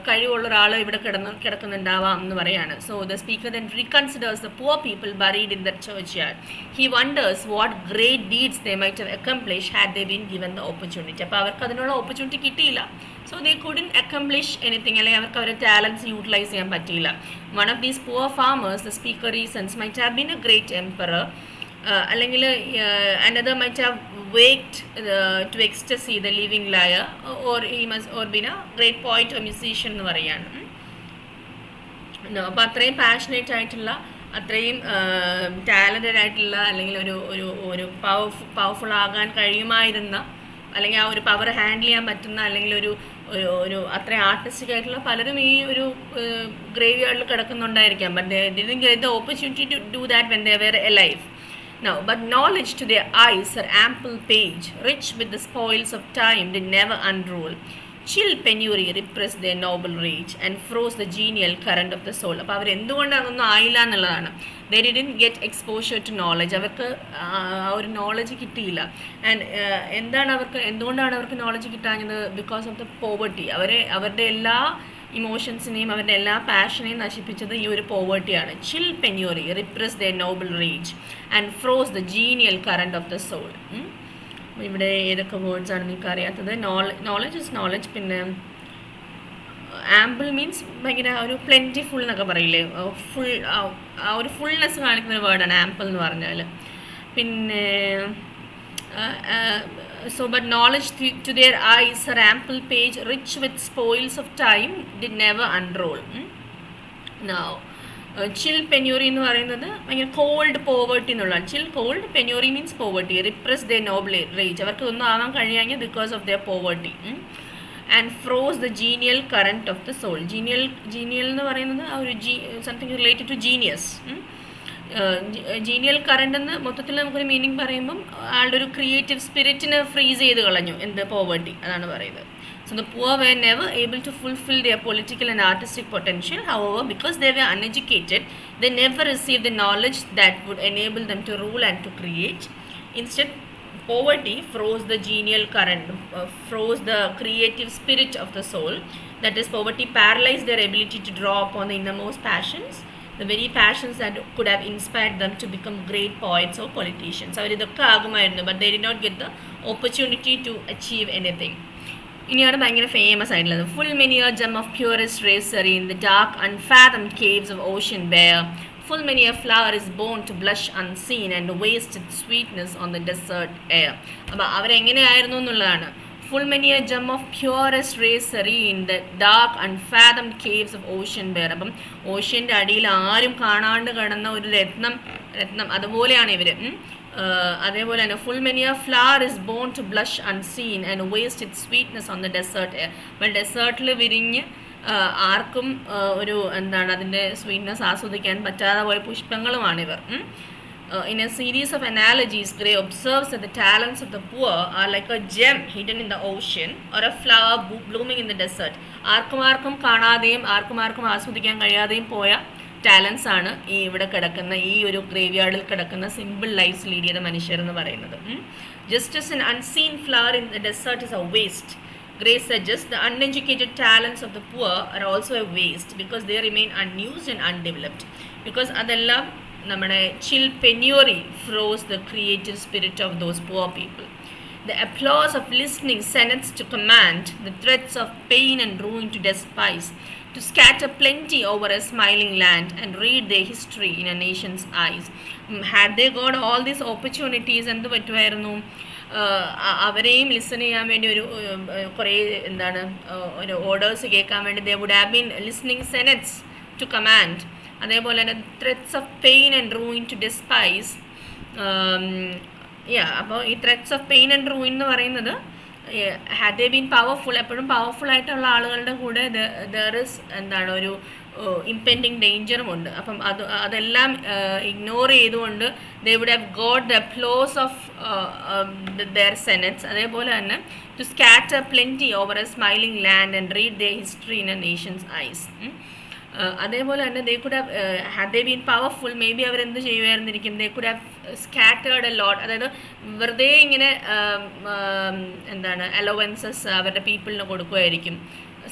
കഴിവുള്ള ഒരാൾ ഇവിടെ കിടക്കുന്നുണ്ടാവാം എന്ന് പറയാണ്. So the speaker then reconsiders the poor people buried in the churchyard. He wonders what great deeds they might have accomplish had they been given the opportunity. അപ്പോൾ അവർക്ക് അതിനുള്ള ഓപ്പർച്യൂണിറ്റി കിട്ടിയില്ല. So they couldn't accomplish anything, അല്ലെങ്കിൽ അവർക്ക് അവരുടെ talents utilise ചെയ്യാൻ പറ്റിയില്ല. One of these poor farmers, the speaker reasons, might have been a great emperor, അല്ലെങ്കിൽ another might have waked to ecstasy the living lyre, or he must or been a great poet or musician എന്ന് പറയാണ്. അപ്പോൾ അത്രയും passionate ആയിട്ടുള്ള, അത്രയും talented ആയിട്ടുള്ള, അല്ലെങ്കിൽ ഒരു പവർഫുൾ ആകാൻ കഴിയുമായിരുന്ന, അല്ലെങ്കിൽ ആ ഒരു പവർ ഹാൻഡിൽ ചെയ്യാൻ പറ്റുന്ന, അല്ലെങ്കിൽ ഒരു അത്രയും ആർട്ടിസ്റ്റിക് ആയിട്ടുള്ള പലരും ഈ ഒരു ഗ്രേവ് യാർഡിൽ കിടക്കുന്നുണ്ടായിരിക്കാം. But they didn't get the opportunity to do that when they were alive. Now, but knowledge to their eyes, her ample page, rich with the spoils of time, did never unroll. Chill penury repressed their noble rage and froze the genial current of the soul. അപ്പോൾ അവരെന്തുകൊണ്ടതൊന്നും ആയില്ല എന്നുള്ളതാണ്. They didn't get exposure to knowledge. അവർക്ക് ആ ഒരു knowledge കിട്ടിയില്ല. And എന്തുകൊണ്ടാണ് അവർക്ക് knowledge കിട്ടാഞ്ഞത്? Because of the poverty. അവരുടെ എല്ലാ ഇമോഷൻസിനെയും അവരുടെ എല്ലാ പാഷനെയും നശിപ്പിച്ചത് ഈ ഒരു പോവർട്ടിയാണ്. Chill penury repress the noble rage and froze the genial current of the soul. ഇവിടെ ഏതൊക്കെ വേർഡ്സ് ആണ് നിങ്ങൾക്ക് അറിയാത്തത്? Knowledge is knowledge. പിന്നെ ആംബിൾ മീൻസ് ഭയങ്കര ഒരു പ്ലെൻറ്റിഫുൾ എന്നൊക്കെ പറയില്ലേ, ഫുൾ, ആ ഒരു ഫുൾനെസ് കാണിക്കുന്ന ഒരു വേർഡാണ് ആംപിൾ എന്ന് പറഞ്ഞാൽ. പിന്നെ so but knowledge to their eyes, her ample page, rich with spoils of time, did never unroll. Now chill penury എന്ന് പറയുന്നത് ഭയങ്കര കോൾഡ് പോവർട്ടി എന്നുള്ളതാണ്. Chill cold, penury means poverty. Repress the noble rage, അവർക്ക് ഒന്നും ആവാൻ കഴിയാഞ്ഞ because of the poverty. And froze the genial current of the soul. Genial എന്ന് പറയുന്നത് ആ ഒരു something related to genius. Genial current എന്ന് മൊത്തത്തിൽ നമുക്കൊരു മീനിങ് പറയുമ്പം ആളുടെ ഒരു ക്രിയേറ്റീവ് സ്പിരിറ്റിനെ ഫ്രീസ് ചെയ്ത് കളഞ്ഞു. എന്ത്? പോവർട്ടി, അതാണ് പറയുന്നത്. So the poor were never able to fulfill their political and artistic potential. However, because they were uneducated, they never received the knowledge that would enable them to rule and to create. Instead, poverty froze the genial current, froze the creative spirit of the soul. That is, poverty paralyzed their ability to draw upon the innermost passions, the very passions that could have inspired them to become great poets or politicians. അവരിതൊക്കെ ആകുമായിരുന്നു, but they did not get the opportunity to achieve anything. ഇനിയാണ് ഭയങ്കര famous ആയിട്ടുള്ളത്. Full many a gem of purest ray serene in the dark unfathomed caves of ocean bear. Full many a flower is born to blush unseen and waste its sweetness on the desert air. അപ്പോൾ അവരെങ്ങനെയായിരുന്നു എന്നുള്ളതാണ്. Full many a gem of purest rarity in the dark unfathomed caves of ocean bear. അപ്പം ഓഷ്യൻ്റെ അടിയിൽ ആരും കാണാണ്ട് കിടന്ന ഒരു രത്നം രത്നം അതുപോലെയാണ് ഇവർ. അതേപോലെ തന്നെ full many a flower is born to blush unseen and waste it sweetness on the desert air. അപ്പോൾ ഡെസേർട്ടിൽ വിരിഞ്ഞ് ആർക്കും ഒരു എന്താണ് അതിൻ്റെ സ്വീറ്റ്നെസ് ആസ്വദിക്കാൻ പറ്റാതെ പോയ പുഷ്പങ്ങളുമാണിവർ. In a series of analogies, Gray observes that the talents of the poor are like a gem hidden in the ocean or a flower blooming in the desert. ആർക്കും കാണാതെയും ആർക്കും ആസ്വദിക്കാൻ കഴിയാതെയും പോയ ടാലൻസ് ആണ് ഈ ഇവിടെ കിടക്കുന്ന ഈ ഒരു ഗ്രേവ്യാർഡിൽ കിടക്കുന്ന സിമ്പിൾ ലൈഫ്സ് ലീഡ് ചെയ്ത മനുഷ്യർ എന്ന് പറയുന്നത്. Just as an unseen flower in the desert is a waste, Gray suggests the uneducated talents of the poor are also a waste because they remain unused and undeveloped. Because അതെല്ലാം നമ്മുടെ chill penury froze the creative spirit of those poor people. The applause of listening senates to command, the threats of pain and ruin to despise, to scatter plenty over a smiling land and read their history in a nation's eyes. Had they got all these opportunities, എന്ത് പറ്റുമായിരുന്നു? അവരെയും listen ചെയ്യാൻ വേണ്ടി ഒരു കുറേ എന്താണ് ഒരു orders കേൾക്കാൻ വേണ്ടി they would have been listening senates to command. അതേപോലെ തന്നെ threats of pain and ruin to despise. അപ്പോൾ ഈ threats of pain and ruin എന്ന് പറയുന്നത് ഹാഡ് ദേ ബീൻ പവർഫുൾ, എപ്പോഴും പവർഫുൾ ആയിട്ടുള്ള ആളുകളുടെ കൂടെ ദർ ഇസ് എന്താണ് ഒരു ഇംപെൻഡിങ് ഡേഞ്ചറും ഉണ്ട്. അപ്പം അതെല്ലാം ഇഗ്നോർ ചെയ്തുകൊണ്ട് they would have got the applause of their senates. അതേപോലെ തന്നെ to scatter plenty over a smiling land and read their history in a nation's eyes. അതേപോലെ തന്നെ they could have had they been powerful, maybe അവരെന്ത് ചെയ്യുമായിരുന്നിരിക്കും, they could have scattered a lot. അതായത് വെറുതെ ഇങ്ങനെ എന്താണ് അലവൻസസ് അവരുടെ പീപ്പിളിന് കൊടുക്കുമായിരിക്കും,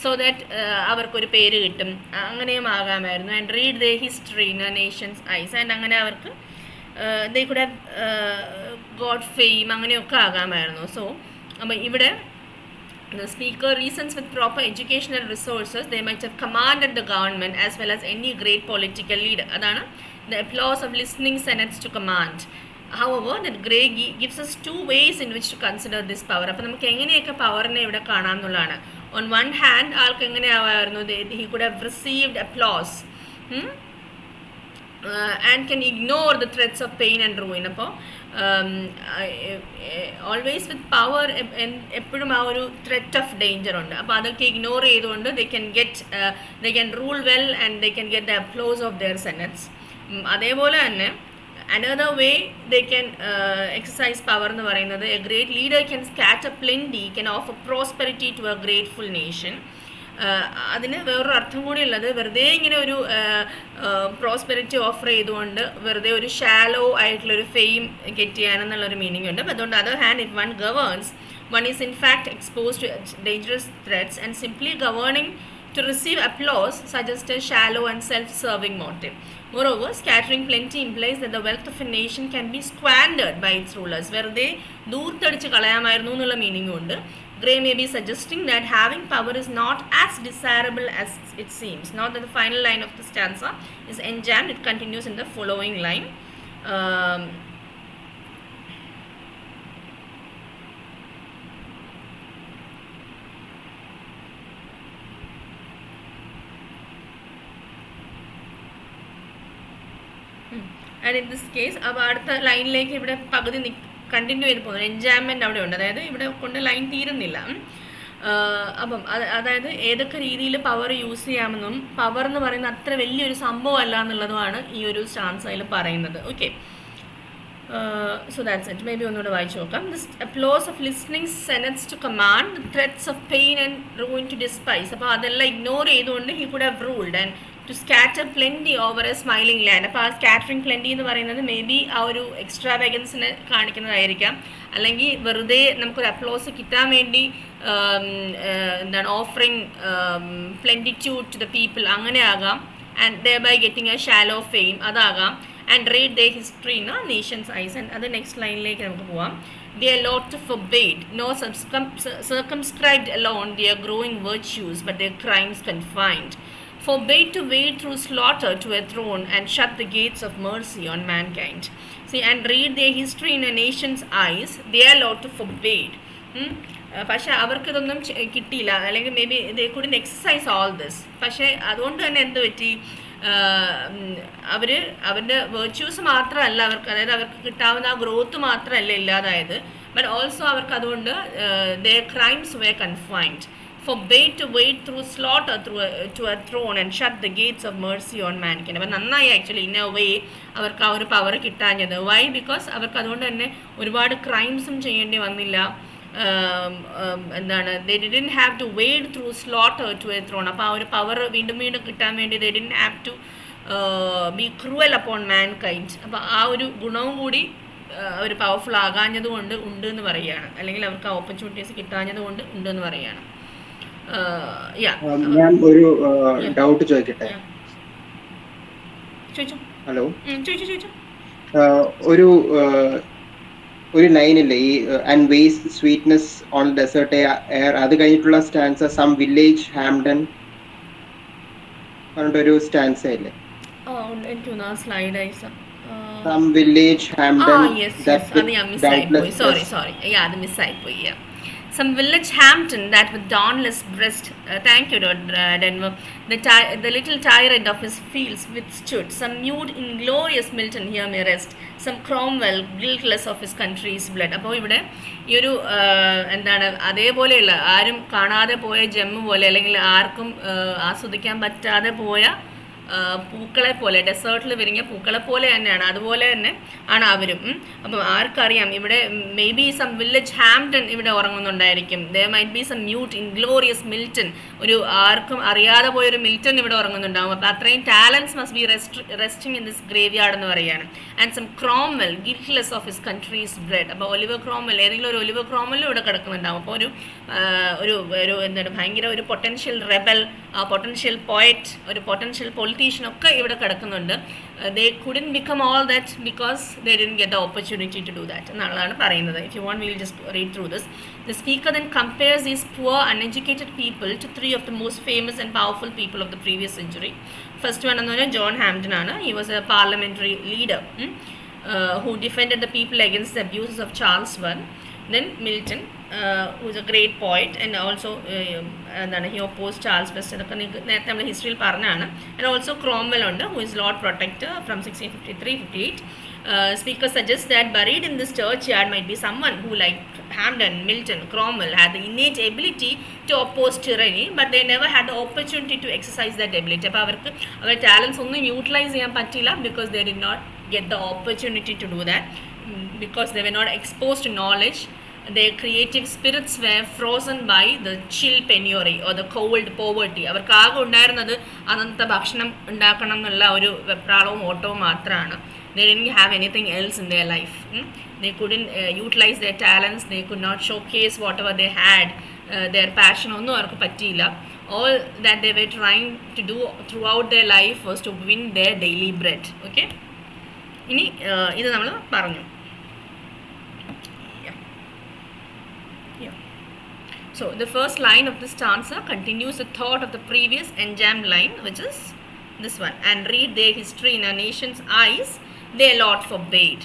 so that അവർക്കൊരു പേര് കിട്ടും, അങ്ങനെയും ആകാമായിരുന്നു. And read the history in a nation's eyes, and അങ്ങനെ അവർക്ക് they could have got fame, അങ്ങനെയൊക്കെ ആകാമായിരുന്നു. സോ അപ്പോൾ ഇവിടെ the speaker reasons with proper educational resources they might have commanded the government as well as any great political leader. Adana the applause of listening senates to command. However, that Gray gives us two ways in which to consider this power. അപ്പോൾ നമുക്ക് എങ്ങനെയൊക്കെ പവറിനെ ഇവിടെ കാണാമെന്നുള്ളതാണ്. On one hand, ആൾക്ക് എങ്ങനെയാവായിരുന്നു, he could have received applause and can ignore the threats of pain and ruin. അപ്പോൾ always with power എപ്പോഴും ആ ഒരു ത്രെറ്റ് ഓഫ് ഡേഞ്ചർ ഉണ്ട്. അപ്പോൾ അതൊക്കെ ഇഗ്നോർ ചെയ്തുകൊണ്ട് they can rule well and they can get the applause of their senates. അതേപോലെ തന്നെ another way they can exercise power എന്ന് പറയുന്നത്, a great leader can scatter plenty, can offer prosperity to a grateful nation. അതിന് വേറൊരു അർത്ഥം കൂടി ഉള്ളത്, വെറുതെ ഇങ്ങനെ ഒരു പ്രോസ്പെരിറ്റി ഓഫർ ചെയ്തുകൊണ്ട് വെറുതെ ഒരു ഷാലോ ആയിട്ടുള്ളൊരു ഫെയിം ഗെറ്റ് ചെയ്യാനെന്നുള്ളൊരു മീനിങ് ഉണ്ട്. But on the other hand, if one governs, one is in fact exposed to dangerous threats, and simply governing to receive applause suggests a shallow and self-serving motive. Moreover, scattering plenty implies that the wealth of a nation can be squandered by its rulers. വെറുതെ ദൂർത്തടിച്ച് കളയാമായിരുന്നു എന്നുള്ള മീനിങ്ങും ഉണ്ട്. Gray may be suggesting that having power is not as desirable as it seems. Now that the final line of the stanza is enjambed, it continues in the following line. And in this case, അപ്പോൾ അടുത്ത ലൈനിലേക്ക് ഇവിടെ പകുതി continue ചെയ്ത് പോകുന്നത്, enjoyment അവിടെ ഉണ്ട്, അതായത് ഇവിടെ കൊണ്ട് ലൈൻ തീരുന്നില്ല. അപ്പം അതായത് ഏതൊക്കെ രീതിയിൽ പവർ യൂസ് ചെയ്യാമെന്നും പവർ എന്ന് പറയുന്നത് അത്ര വലിയൊരു സംഭവമല്ല എന്നുള്ളതുമാണ് ഈ ഒരു സ്റ്റാൻസയിൽ പറയുന്നത്. Okay, so that's it. Maybe ഒന്നുകൂടെ വായിച്ചു നോക്കാം. This applause of listening senates to command, threats of pain and ruin to despise. അപ്പോൾ അതെല്ലാം ഇഗ്നോർ ചെയ്തുകൊണ്ട് he could have ruled and to scatter plenty over a smiling land. അപ്പോൾ ആ scattering plenty എന്ന് പറയുന്നത് മേ ബി ആ ഒരു extra വേഗൻസിനെ കാണിക്കുന്നതായിരിക്കാം, അല്ലെങ്കിൽ വെറുതെ നമുക്കൊരു അപ്ലോസ് കിട്ടാൻ വേണ്ടി എന്താണ് offering plentitude to the people, അങ്ങനെ ആകാം. And they by getting a shallow fame, അതാകാം. And read the history in nation's eyes. And അത് നെക്സ്റ്റ് ലൈനിലേക്ക് നമുക്ക് പോവാം. They are lot to forbade, no circumscribed alone their growing virtues, but their crimes confined. Forbade to wade through slaughter to a throne and shut the gates of mercy on mankind. See, and read their history in a nation's eyes. They are allowed to forbade. പക്ഷേ അവർക്കിതൊന്നും കിട്ടിയില്ല, അല്ലെങ്കിൽ may be they couldn't exercise all this. പക്ഷേ അതുകൊണ്ട് തന്നെ എന്ത് പറ്റി, അവർ അവരുടെ virtues മാത്രമല്ല അവർക്ക്, അതായത് അവർക്ക് കിട്ടാവുന്ന ആ ഗ്രോത്ത് മാത്രമല്ല ഇല്ലാതായത്, ബട്ട് ഓൾസോ അവർക്ക് അതുകൊണ്ട് their crimes were confined, forbade to wade through slaughter to a throne and shut the gates of mercy on mankind. അപ്പം നന്നായി ആക്ച്വലി ഇൻ എ വേ അവർക്ക് ആ ഒരു പവർ കിട്ടാഞ്ഞത്. വൈ? ബിക്കോസ് അവർക്ക് അതുകൊണ്ട് തന്നെ ഒരുപാട് ക്രൈംസും ചെയ്യേണ്ടി വന്നില്ല. എന്താണ്, they didn't have to wade through slaughter to a throne. അപ്പോൾ ആ ഒരു പവർ വീണ്ടും വീണ്ടും കിട്ടാൻ വേണ്ടി they didn't have to be cruel upon mankind. അപ്പോൾ ആ ഒരു ഗുണവും കൂടി അവർ പവർഫുൾ ആകാഞ്ഞത് കൊണ്ട് ഉണ്ട് എന്ന് പറയുകയാണ്, അല്ലെങ്കിൽ അവർക്ക് ആ ഓപ്പർച്യൂണിറ്റീസ് കിട്ടാഞ്ഞത് കൊണ്ട് ഉണ്ട് എന്ന് പറയുകയാണ്. ഞാൻ ഒരു ഡൗട്ട് ചോദിക്കട്ടെ? ഹലോ, ഒരു ഒരു ലൈനില്ലേ ഈ and waste sweetness on desert air, അത് കഴിഞ്ഞിട്ടുള്ള സ്റ്റാൻസ സം വില്ലേജ് ഹാംഡൻ പറഞ്ഞിട്ടൊരു സ്റ്റാൻസ ഇല്ലേ? Some village Hampden. Yes, അത് ഞാൻ മിസ്സായി പോയി. സോറി അത് മിസ്സായി പോയി. Some village Hampton that with dawnless breast, thank you Denver, the little tyrant of his fields withstood. Some mute inglorious Milton here may rest, some Cromwell guiltless of his country's blood. അപ്പോൾ ഇവിടെ ഈ ഒരു എന്താണ്, അതേപോലെയുള്ള ആരും കാണാതെ പോയ gem പോലെ, അല്ലെങ്കിൽ ആർക്കും ആസ്വദിക്കാൻ പറ്റാതെ പോയ പൂക്കളെ പോലെ, ഡെസേർട്ടിൽ വിരിഞ്ഞ പൂക്കളെ പോലെ തന്നെയാണ്, അതുപോലെ തന്നെ ആണ് അവരും. അപ്പം ആർക്കറിയാം, ഇവിടെ maybe some village Hampden ഇവിടെ ഉറങ്ങുന്നുണ്ടായിരിക്കും. There might be some mute inglorious Milton, ഒരു ആർക്കും അറിയാതെ പോയൊരു മിൽട്ടൺ ഇവിടെ ഉറങ്ങുന്നുണ്ടാവും. അപ്പോൾ അത്രയും talents must be resting in this graveyard എന്ന് പറയുകയാണ്. And some Cromwell guiltless of his country's bread. അപ്പോൾ ഒലിവർ ക്രോംവെൽ, ഏതെങ്കിലും ഒരു ഒലിവർ ക്രോംവെല്ലും ഇവിടെ കിടക്കുന്നുണ്ടാവും. അപ്പോൾ ഒരു എന്താണ്, ഭയങ്കര ഒരു പൊട്ടൻഷ്യൽ റെബൽ, പൊട്ടൻഷ്യൽ പോയറ്റ്, ഒരു പൊട്ടൻഷ്യൽ പൊളിറ്റീഷ്യൻ ഒക്കെ ഇവിടെ കിടക്കുന്നുണ്ട്. They couldn't become all that because they didn't get the opportunity to do that എന്നുള്ളതാണ് പറയുന്നത്. If you want, we'll just read through this. The speaker then compares these poor uneducated people to three of the most famous and powerful people of the previous century. First one എന്ന് പറഞ്ഞാൽ John Hampton ആണ്. He was a parliamentary leader who defended the people against the abuses of Charles I. Then Milton, who is a great poet, and also എന്താണ്, he opposed Charles I. ഇതൊക്കെ നേരത്തെ നമ്മൾ ഹിസ്റ്ററിയിൽ പറഞ്ഞാണ്. And also Cromwell ഉണ്ട്, who is Lord Protector from 1653-58. Speaker suggests that buried in this churchyard might be someone who, like Hampden, Milton, Cromwell, had the innate ability to oppose tyranny, but they never had the opportunity to exercise that ability. അപ്പോൾ അവർക്ക് അവരുടെ talents ഒന്നും utilise ചെയ്യാൻ പറ്റില്ല, because they did not get the opportunity to do that, because they were not exposed to knowledge. Their creative spirits were frozen by the chill penury or the cold poverty. അവർക്ക് ആകെ ഉണ്ടായിരുന്നത് അന്നത്തെ ഭക്ഷണം ഉണ്ടാക്കണം എന്നുള്ള ഒരു വെപ്രാളവും ഓട്ടവും മാത്രമാണ്. They didn't have anything else in their life. They couldn't utilize their talents. They could not showcase whatever they had. Their passion ഒന്നും അവർക്ക് പറ്റിയില്ല. All that they were trying to do throughout their life was to win their daily bread. Okay? ഇനി ഇത് നമ്മൾ പറഞ്ഞു. So the first line of this stanza continues the thought of the previous enjambed line, which is this one. And read their history in a nation's eyes, their Lord forbade.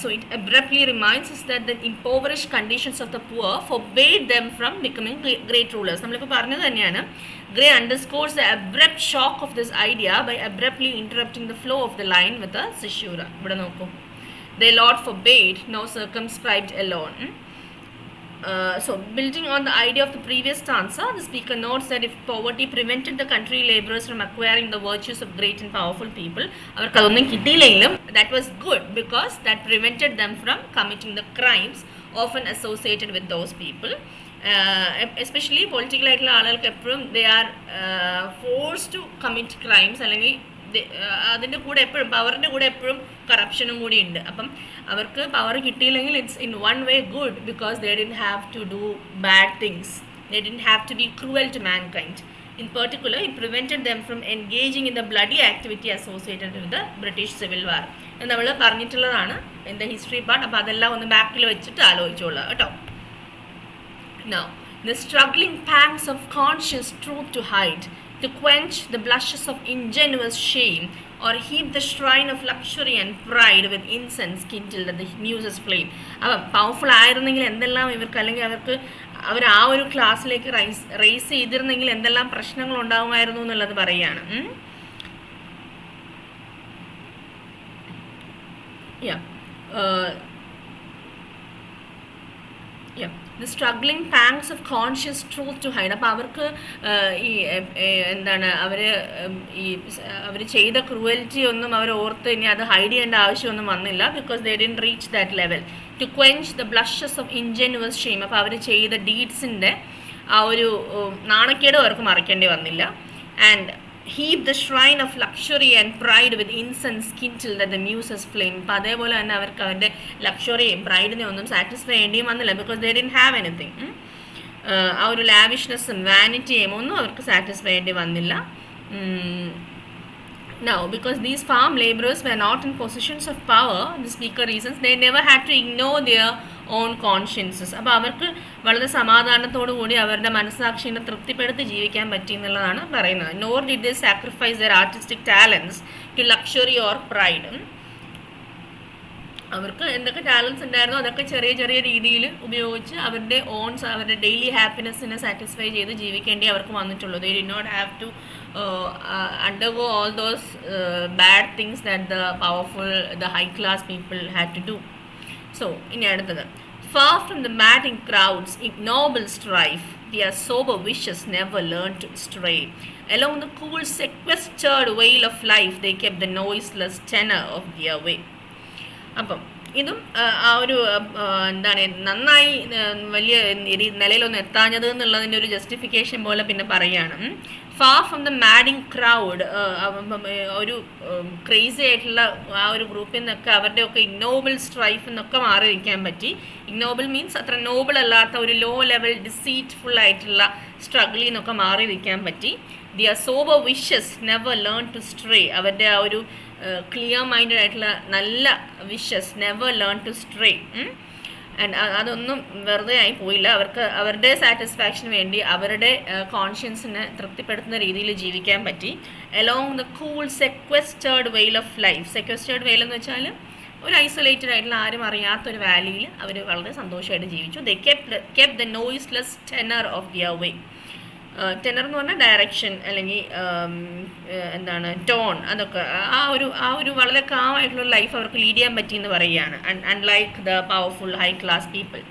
So it abruptly reminds us that the impoverished conditions of the poor forbade them from becoming great rulers. നമ്മളിപ്പോൾ പറഞ്ഞത് തന്നെയാണ്. Gray underscores the abrupt shock of this idea by abruptly interrupting the flow of the line with a caesura. ഇവിടെ നോക്കൂ. Their Lord forbade, no circumscribed alone. So building on the idea of the previous stanza, the speaker notes that if poverty prevented the country laborers from acquiring the virtues of great and powerful people, അവർക്ക് അതൊന്നും കിട്ടിയില്ലെങ്കിലും that was good, because that prevented them from committing the crimes often associated with those people. Especially political ആയിട്ടുള്ള ആളുകൾക്ക് എപ്പോഴും they are forced to commit crimes, അല്ലെങ്കിൽ അതിൻ്റെ കൂടെ എപ്പോഴും പവറിൻ്റെ കൂടെ എപ്പോഴും കറപ്ഷനും കൂടി ഉണ്ട്. അപ്പം അവർക്ക് പവർ കിട്ടിയില്ലെങ്കിൽ it's in one way good, because they didn't have to do bad things. They didn't have to be cruel to mankind. In particular, it prevented them from engaging in the bloody activity associated with the British Civil War. എന്ന് നമ്മൾ പറഞ്ഞിട്ടുള്ളതാണ് in the history part. അപ്പോൾ അതെല്ലാം ഒന്ന് ബാക്കിൽ വെച്ചിട്ട് ആലോചിച്ചോളാം കേട്ടോ. Now, the struggling pangs of conscious truth to hide, to quench the blushes of ingenuous shame, or heap the shrine of luxury and pride with incense kindled at the muse's flame. അപ്പം powerful ആയിരുന്നെങ്കിൽ എന്തെല്ലാം ഇവർക്ക്, അല്ലെങ്കിൽ അവർ ആ ഒരു ക്ലാസ്സിലേക്ക് raise ചെയ്തിരുന്നെങ്കിൽ എന്തെല്ലാം പ്രശ്നങ്ങൾ ഉണ്ടാകുമായിരുന്നു എന്നുള്ളത് പറയുകയാണ്. Yeah. Uh, yeah. The struggling pangs of conscious truth to hide. അപ്പോൾ അവർക്ക് ഈ എന്താണ് അവർ ചെയ്ത ക്രൂവൽറ്റി ഒന്നും അവർ ഓർത്ത് ഇനി അത് ഹൈഡ് ചെയ്യേണ്ട ആവശ്യമൊന്നും വന്നില്ല. Because they didn't reach that level to quench the blushes of ingenuous shame. അപ്പോൾ അവർ ചെയ്ത ഡീഡ്സിൻ്റെ ആ ഒരു നാണക്കേട് അവർക്ക് മറക്കേണ്ടി വന്നില്ല. And heap the shrine of luxury and pride with incense kindled at the muses flame. അപ്പോൾ അതേപോലെ തന്നെ അവർക്ക് അവരുടെ ലക്ഷറിയും പ്രൈഡിനെ ഒന്നും സാറ്റിസ്ഫൈ ചെയ്യേണ്ടിയും വന്നില്ല. Because they didn't have anything. ആ ഒരു ലാവിഷ്നെസ്സും വാനിറ്റിയും ഒന്നും അവർക്ക് സാറ്റിസ്ഫൈ ചെയ്യേണ്ടി വന്നില്ല. Now, because these farm laborers were not in positions of power, the speaker reasons, they never had to ignore their own consciences. അപ്പോൾ അവർക്ക് വളരെ സമാധാനത്തോടു കൂടി അവരുടെ മനസ്സാക്ഷിനെ തൃപ്തിപ്പെടുത്തി ജീവിക്കാൻ പറ്റി എന്നുള്ളതാണ് പറയുന്നത്. Nor did they sacrifice their artistic talents to luxury or pride. അവർക്ക് എന്തൊക്കെ ടാലൻസ് ഉണ്ടായിരുന്നോ അതൊക്കെ ചെറിയ ചെറിയ രീതിയിൽ ഉപയോഗിച്ച് അവരുടെ ഡെയിലി ഹാപ്പിനെസ്സിനെ സാറ്റിസ്ഫൈ ചെയ്ത് ജീവിക്കേണ്ടി അവർക്ക് വന്നിട്ടുള്ളൂ. They did not have to undergo all those bad things that the high class people had to do. So ഇനി അടുത്തത്, far from the madding crowds ignoble strife, their sober wishes never learned to stray. Along the cool sequestered vale of life they kept the noiseless tenor of their way. അപ്പം ഇതും ആ ഒരു എന്താണ് നന്നായി വലിയ നിലയിലൊന്നും എത്താഞ്ഞത് എന്നുള്ളതിൻ്റെ ഒരു ജസ്റ്റിഫിക്കേഷൻ പോലെ പിന്നെ പറയുകയാണ്. Far from the madding crowd, ഒരു ക്രേസി ആയിട്ടുള്ള ആ ഒരു ഗ്രൂപ്പിൽ നിന്നൊക്കെ അവരുടെയൊക്കെ ഇഗ്നോബിൾ സ്ട്രൈഫ് എന്നൊക്കെ മാറി നിൽക്കാൻ പറ്റി. ഇഗ്നോബിൾ മീൻസ് അത്ര നോബിൾ അല്ലാത്ത ഒരു ലോ ലെവൽ ഡിസീറ്റ്ഫുൾ ആയിട്ടുള്ള സ്ട്രഗിളിൽ നിന്നൊക്കെ മാറി നിൽക്കാൻ പറ്റി. Their sober wishes never learn to stray, അവരുടെ ആ ഒരു ക്ലിയർ മൈൻഡഡ് ആയിട്ടുള്ള നല്ല wishes never learn to stray. And അതൊന്നും വെറുതെ ആയി പോയില്ല. അവർക്ക് അവരുടെ സാറ്റിസ്ഫാക്ഷന് വേണ്ടി അവരുടെ കോൺഷ്യൻസിനെ തൃപ്തിപ്പെടുത്തുന്ന രീതിയിൽ ജീവിക്കാൻ പറ്റി. അലോങ് ദ കൂൾ സെക്വസ്റ്റേർഡ് വെയിൽ ഓഫ് ലൈഫ്. സെക്വസ്റ്റേർഡ് വെയിൽ എന്ന് വെച്ചാൽ ഒരു ഐസൊലേറ്റഡ് ആയിട്ടുള്ള ആരും അറിയാത്തൊരു വാലിയിൽ അവർ വളരെ സന്തോഷമായിട്ട് ജീവിച്ചു. They kept the noiseless tenor of their way. Tenor എന്ന് പറഞ്ഞാൽ ഡയറക്ഷൻ അല്ലെങ്കിൽ എന്താണ് ടോൺ, അതൊക്കെ ആ ഒരു വളരെ കാമായിട്ടുള്ള ലൈഫ് അവർക്ക് ലീഡ് ചെയ്യാൻ പറ്റി എന്ന് പറയുകയാണ്. Unlike the powerful high class people.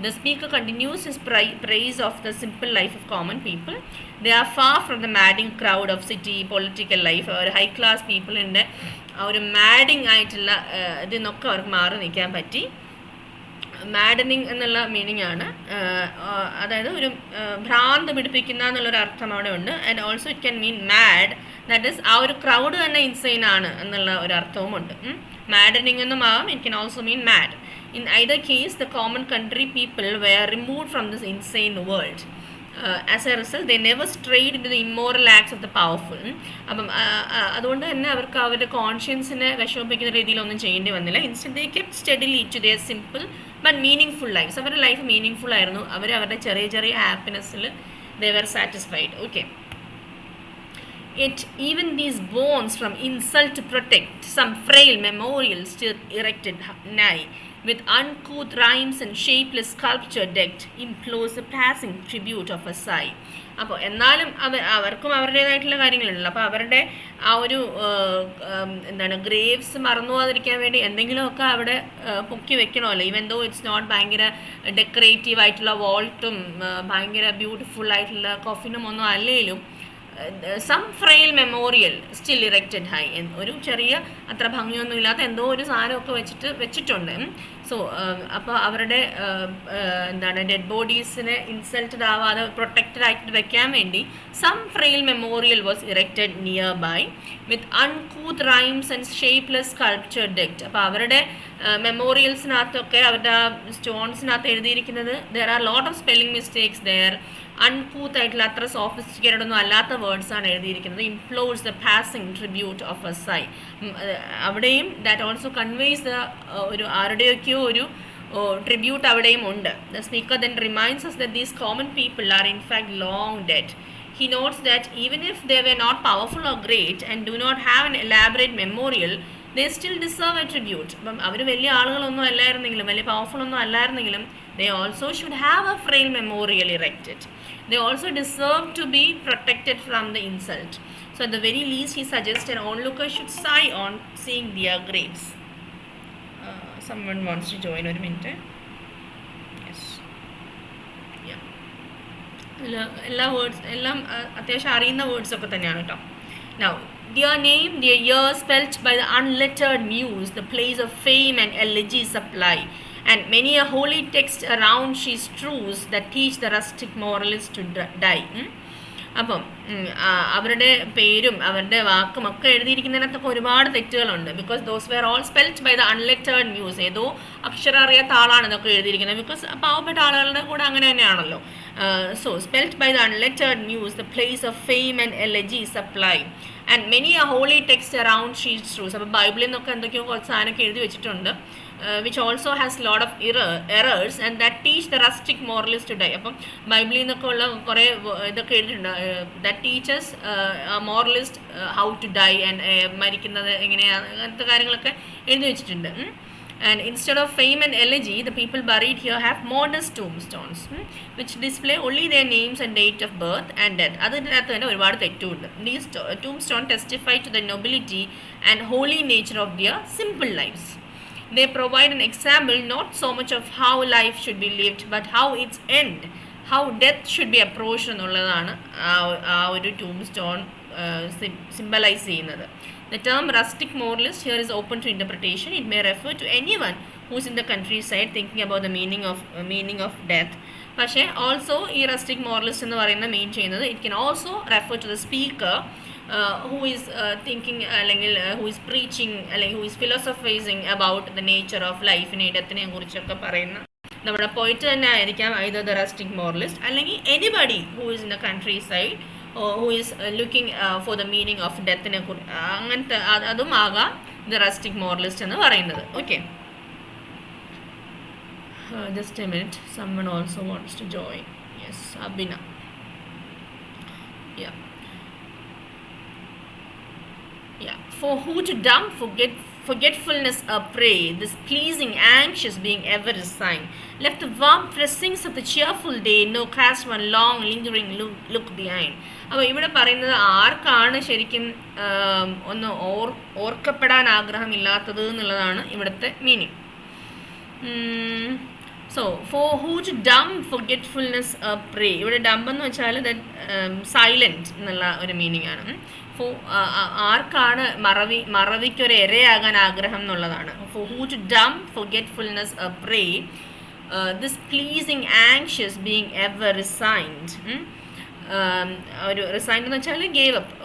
The speaker continues his praise of the simple life of common people. They are far from the madding crowd of city political life. Or high class people in the ഒരു madding ആയിട്ടുള്ള ഇതിനൊക്കെ അവർക്ക് മാറി നിൽക്കാൻ പറ്റി. മാഡനിങ് എന്നുള്ള meaning ആണ്, അതായത് ഒരു ഭ്രാന്ത് പിടിപ്പിക്കുന്ന എന്നുള്ളൊരു അർത്ഥം അവിടെ ഉണ്ട്. And also it can mean mad, that is ആ ഒരു ക്രൗഡ് തന്നെ ഇൻസൈൻ ആണ് എന്നുള്ള ഒരു അർത്ഥവും ഉണ്ട്. മാഡനിങ് എന്നും ആവാം, it can also mean mad. In either case, the common country people were removed from this insane world. As a result, they never strayed into the immoral acts of the powerful. അപ്പം അതുകൊണ്ട് തന്നെ അവർക്ക് അവരുടെ കോൺഷ്യൻസിനെ വിഷമിപ്പിക്കുന്ന രീതിയിലൊന്നും ചെയ്യേണ്ടി വന്നില്ല. Instant they kept steadily to their simple but meaningful lives. അവരുടെ life meaning full ആയിരുന്നു. അവരുടെ ചെറിയ ചെറിയ ഹാപ്പിനെസ്സിൽ they were satisfied. Okay. Yet even these bones from insult to protect, some frail memorial still erected nigh, with uncouth rhymes and shapeless sculpture decked, implores the passing tribute of a sigh. അപ്പോൾ എന്നാലും അവർക്കും അവരുടേതായിട്ടുള്ള കാര്യങ്ങളുണ്ടല്ലോ. അപ്പോൾ അവരുടെ ആ ഒരു എന്താണ് Graves മറന്നു പോകാതിരിക്കാൻ വേണ്ടി എന്തെങ്കിലുമൊക്കെ അവിടെ പൊക്കി വെക്കണമല്ലോ. ഈവൻ ദോ ഇറ്റ്സ് നോട്ട് ഭയങ്കര ഡെക്കറേറ്റീവ് ആയിട്ടുള്ള വോൾട്ടും ഭയങ്കര ബ്യൂട്ടിഫുൾ ആയിട്ടുള്ള കോഫിനും ഒന്നും അല്ലെങ്കിലും some frail memorial still erected high, ഒരു ചെറിയ അത്ര ഭംഗിയൊന്നും ഇല്ലാത്ത എന്തോ ഒരു സാധനമൊക്കെ വെച്ചിട്ടുണ്ട്. സോ അപ്പോൾ അവരുടെ എന്താണ് ഡെഡ് ബോഡീസിനെ ഇൻസൾട്ടഡ് ആവാതെ പ്രൊട്ടക്റ്റഡ് ആയിട്ട് വെക്കാൻ വേണ്ടി some frail memorial was erected nearby with uncouth rhymes and shapeless sculpture decked. അപ്പോൾ അവരുടെ മെമ്മോറിയൽസിനകത്തൊക്കെ അവരുടെ സ്റ്റോൺസിനകത്ത് എഴുതിയിരിക്കുന്നത് there are lot of spelling mistakes there. Uncouth ആയിട്ടുള്ള അത്ര സോഫിസ്റ്റിക്കേറ്റഡ് ഒന്നും അല്ലാത്ത വേർഡ്സ് ആണ് എഴുതിയിരിക്കുന്നത്. Implores the passing tribute of a sigh. അവിടെയും ദാറ്റ് ഓൾസോ കൺവേസ് ദ ഒരു ആരുടെയൊക്കെയോ ഒരു ട്രിബ്യൂട്ട് അവിടെയും ഉണ്ട്. The speaker then reminds us that these common people are in fact long dead. He notes that even if they were not powerful or great and do not have an elaborate memorial, they still deserve a tribute. അപ്പം അവർ വലിയ ആളുകളൊന്നും അല്ലായിരുന്നെങ്കിലും വലിയ powerful ഒന്നും അല്ലായിരുന്നെങ്കിലും they also should have a frail memorial erected. They also deserve to be protected from the insult. So at the very least he suggests an onlooker should sigh on seeing their graves. someone wants to join ഒരു minute. Yes, എല്ലാ words എല്ലാം അത്യാവശ്യം അറിയുന്ന വേർഡ്സൊക്കെ തന്നെയാണ് കേട്ടോ. Now, their name, their year spelt by the unlettered muse, the place of fame and elegy supply, and many a holy text around she strews that teach the rustic moralist to die. അപ്പം അവരുടെ പേരും അവരുടെ വാക്കും ഒക്കെ എഴുതിയിരിക്കുന്നതിനകത്തൊക്കെ ഒരുപാട് തെറ്റുകളുണ്ട്. Because those were all spelled by the unlettered muse. ഏതോ അക്ഷരം അറിയാത്ത ആളാണ് ഇതൊക്കെ എഴുതിയിരിക്കുന്നത്. ബിക്കോസ് പാവപ്പെട്ട ആളുകളുടെ കൂടെ അങ്ങനെ തന്നെയാണല്ലോ. So spelled by the unlettered muse, the place of fame and elegy supply, and many a holy text around she strews. അപ്പോൾ ബൈബിളിൽ നിന്നൊക്കെ എന്തൊക്കെയോ കുറച്ച് സാധനമൊക്കെ എഴുതി വെച്ചിട്ടുണ്ട്, which also has lot of errors and that teach the rustic moralist to die. അപ്പം ബൈബിളിൽ നിന്നൊക്കെ ഉള്ള കുറേ ഇതൊക്കെ എഴുതിയിട്ടുണ്ട്, that teaches a moralist how to die and മരിക്കുന്നത് എങ്ങനെയാണ്, അങ്ങനത്തെ കാര്യങ്ങളൊക്കെ എഴുതി വെച്ചിട്ടുണ്ട്. And instead of fame and elegy, the people buried here have modest tombstones, which display only their names and date of birth and death. അതിനകത്ത് തന്നെ ഒരുപാട് തെറ്റുണ്ട്. These tombstones testify to the nobility and holy nature of their simple lives. They provide an example not so much of how life should be lived, but how its end, how death should be approached എന്നുള്ളതാണ് ആ ഒരു ടൂംസ്റ്റോൺ symbolise ചെയ്യുന്നത്. The term rustic moralist here is open to interpretation. It may refer to anyone who is in the countryside thinking about the meaning of death. പക്ഷേ also ഈ rustic moralist എന്ന് പറയുന്ന mean ചെയ്യുന്നത് it can also refer to the speaker who is thinking അല്ലെങ്കിൽ who is preaching അല്ലെങ്കിൽ who is philosophizing about the nature of life, ഡെത്തിനെ കുറിച്ചൊക്കെ പറയുന്ന നമ്മുടെ പോയിറ്റ് തന്നെ ആയിരിക്കാം either the rustic moralist അല്ലെങ്കിൽ anybody who is in the countryside who is looking for the meaning of ഡെത്തിനെ കുറിച്ച്, അങ്ങനത്തെ അതും ആകാം the rustic moralist എന്ന് പറയുന്നത്. Okay, just a minute, someone also wants to join. Yes, Abhina. Yeah, for who to dump forgetfulness a prey, this pleasing anxious being ever resigned, left the warm pressings of the cheerful day, no cast one long lingering look behind. അപ്പോൾ ഇവിടെ പറയുന്നത് ആർക്കാണ് ശരിക്കും ഒന്ന് ഓർക്കപ്പെടാൻ ആഗ്രഹമില്ലാത്തത് എന്നുള്ളതാണ് ഇവിടുത്തെ meaning. So for who to dumb forgetfulness a prey, ഇവിടെ ഡംപ് എന്ന് വെച്ചാൽ സൈലൻറ്റ് എന്നുള്ള ഒരു മീനിങ് ആണ്. ആർക്കാണ് മറവിക്കൊരു ഇരയാകാൻ ആഗ്രഹം എന്നുള്ളതാണ്. For who to dumb forgetfulness a prey, this pleasing anxious being ever resigned. ഒരു റിസൈൻഡ് എന്ന് വെച്ചാൽ gave up,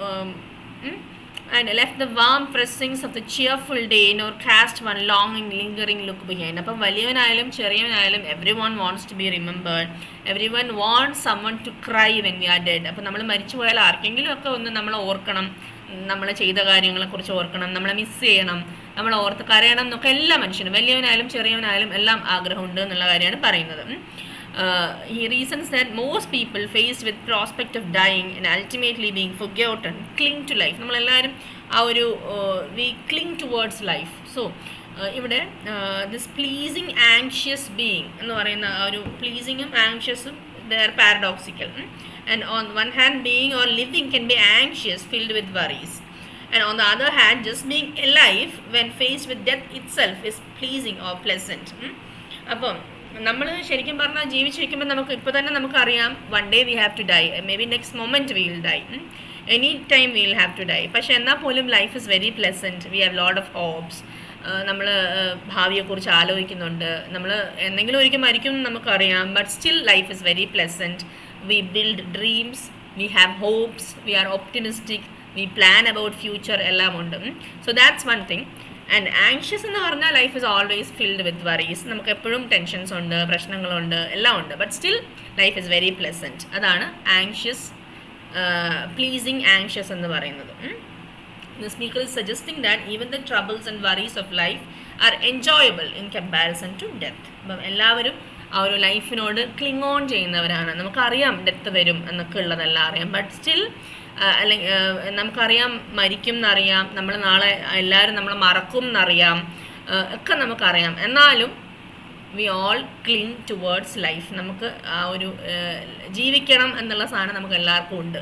and left the warm pressings of the cheerful day nor cast one longing lingering look behind. അപ്പം വലിയവനായാലും ചെറിയവനായാലും everyone wants to be remembered, everyone wants someone to cry when we are dead. അപ്പം നമ്മൾ മരിച്ചു പോയാൽ ആർക്കെങ്കിലും ഒക്കെ ഒന്ന് നമ്മൾ ഓർക്കണം, നമ്മൾ ചെയ്ത കാര്യങ്ങളെക്കുറിച്ച് ഓർക്കണം, നമ്മളെ മിസ് ചെയ്യണം, നമ്മൾ ഓർത്ത് കരയണം എന്നൊക്കെ എല്ലാ മനുഷ്യനും വലിയവനായാലും ചെറിയവനായാലും എല്ലാം ആഗ്രഹമുണ്ട് എന്നുള്ള കാര്യമാണ് പറയുന്നത്. He reasons that most people faced with prospect of dying and ultimately being forgotten cling to life. നമ്മളെല്ലാവരും ആ ഒരു we cling towards life. So ഇവിടെ this pleasing anxious being എന്ന് പറയുന്ന ആ ഒരു pleasingും anxiousും they are paradoxical. And on one hand being or living can be anxious, filled with worries, and on the other hand just being alive when faced with death itself is pleasing or pleasant. അപ്പം നമ്മൾ ശരിക്കും പറഞ്ഞാൽ ജീവിച്ചിരിക്കുമ്പോൾ നമുക്ക് ഇപ്പോൾ തന്നെ നമുക്കറിയാം one day we have to die, maybe next moment we will die, any time we will have to die. പക്ഷെ എന്നാൽ പോലും life is very pleasant, we have lot of hopes. നമ്മൾ ഭാവിയെക്കുറിച്ച് ആലോചിക്കുന്നുണ്ട്, നമ്മൾ എന്തെങ്കിലും ഒരിക്കൽ മരിക്കും എന്ന് നമുക്കറിയാം, but still life is very pleasant. We build dreams, we have hopes, we are optimistic, we plan about future, എല്ലാം ഉണ്ട്. So that's one thing. And anxious എന്ന് പറഞ്ഞാൽ life is always filled with worries. നമുക്ക് എപ്പോഴും tensions ഉണ്ട്, പ്രശ്നങ്ങളുണ്ട്, എല്ലാം ഉണ്ട്, but still life is very pleasant. അതാണ് ആങ്ഷ്യസ്, പ്ലീസിങ് ആങ്ഷ്യസ് എന്ന് പറയുന്നത്. The speaker is suggesting that even the troubles and worries of life are enjoyable in comparison to death. അപ്പം എല്ലാവരും ആ ഒരു ലൈഫിനോട് ക്ലിങ് ഓൺ ചെയ്യുന്നവരാണ്. നമുക്കറിയാം ഡെത്ത് വരും എന്നൊക്കെ ഉള്ളതെല്ലാം അറിയാം, ബട്ട് സ്റ്റിൽ അല്ലെങ്കിൽ നമുക്കറിയാം മരിക്കും എന്നറിയാം, നമ്മൾ നാളെ എല്ലാവരും നമ്മൾ മറക്കും എന്നറിയാം, ഒക്കെ നമുക്കറിയാം. എന്നാലും we all cling towards life. നമുക്ക് ആ ഒരു ജീവിക്കണം എന്നുള്ള സാധനം നമുക്ക് എല്ലാവർക്കും ഉണ്ട്.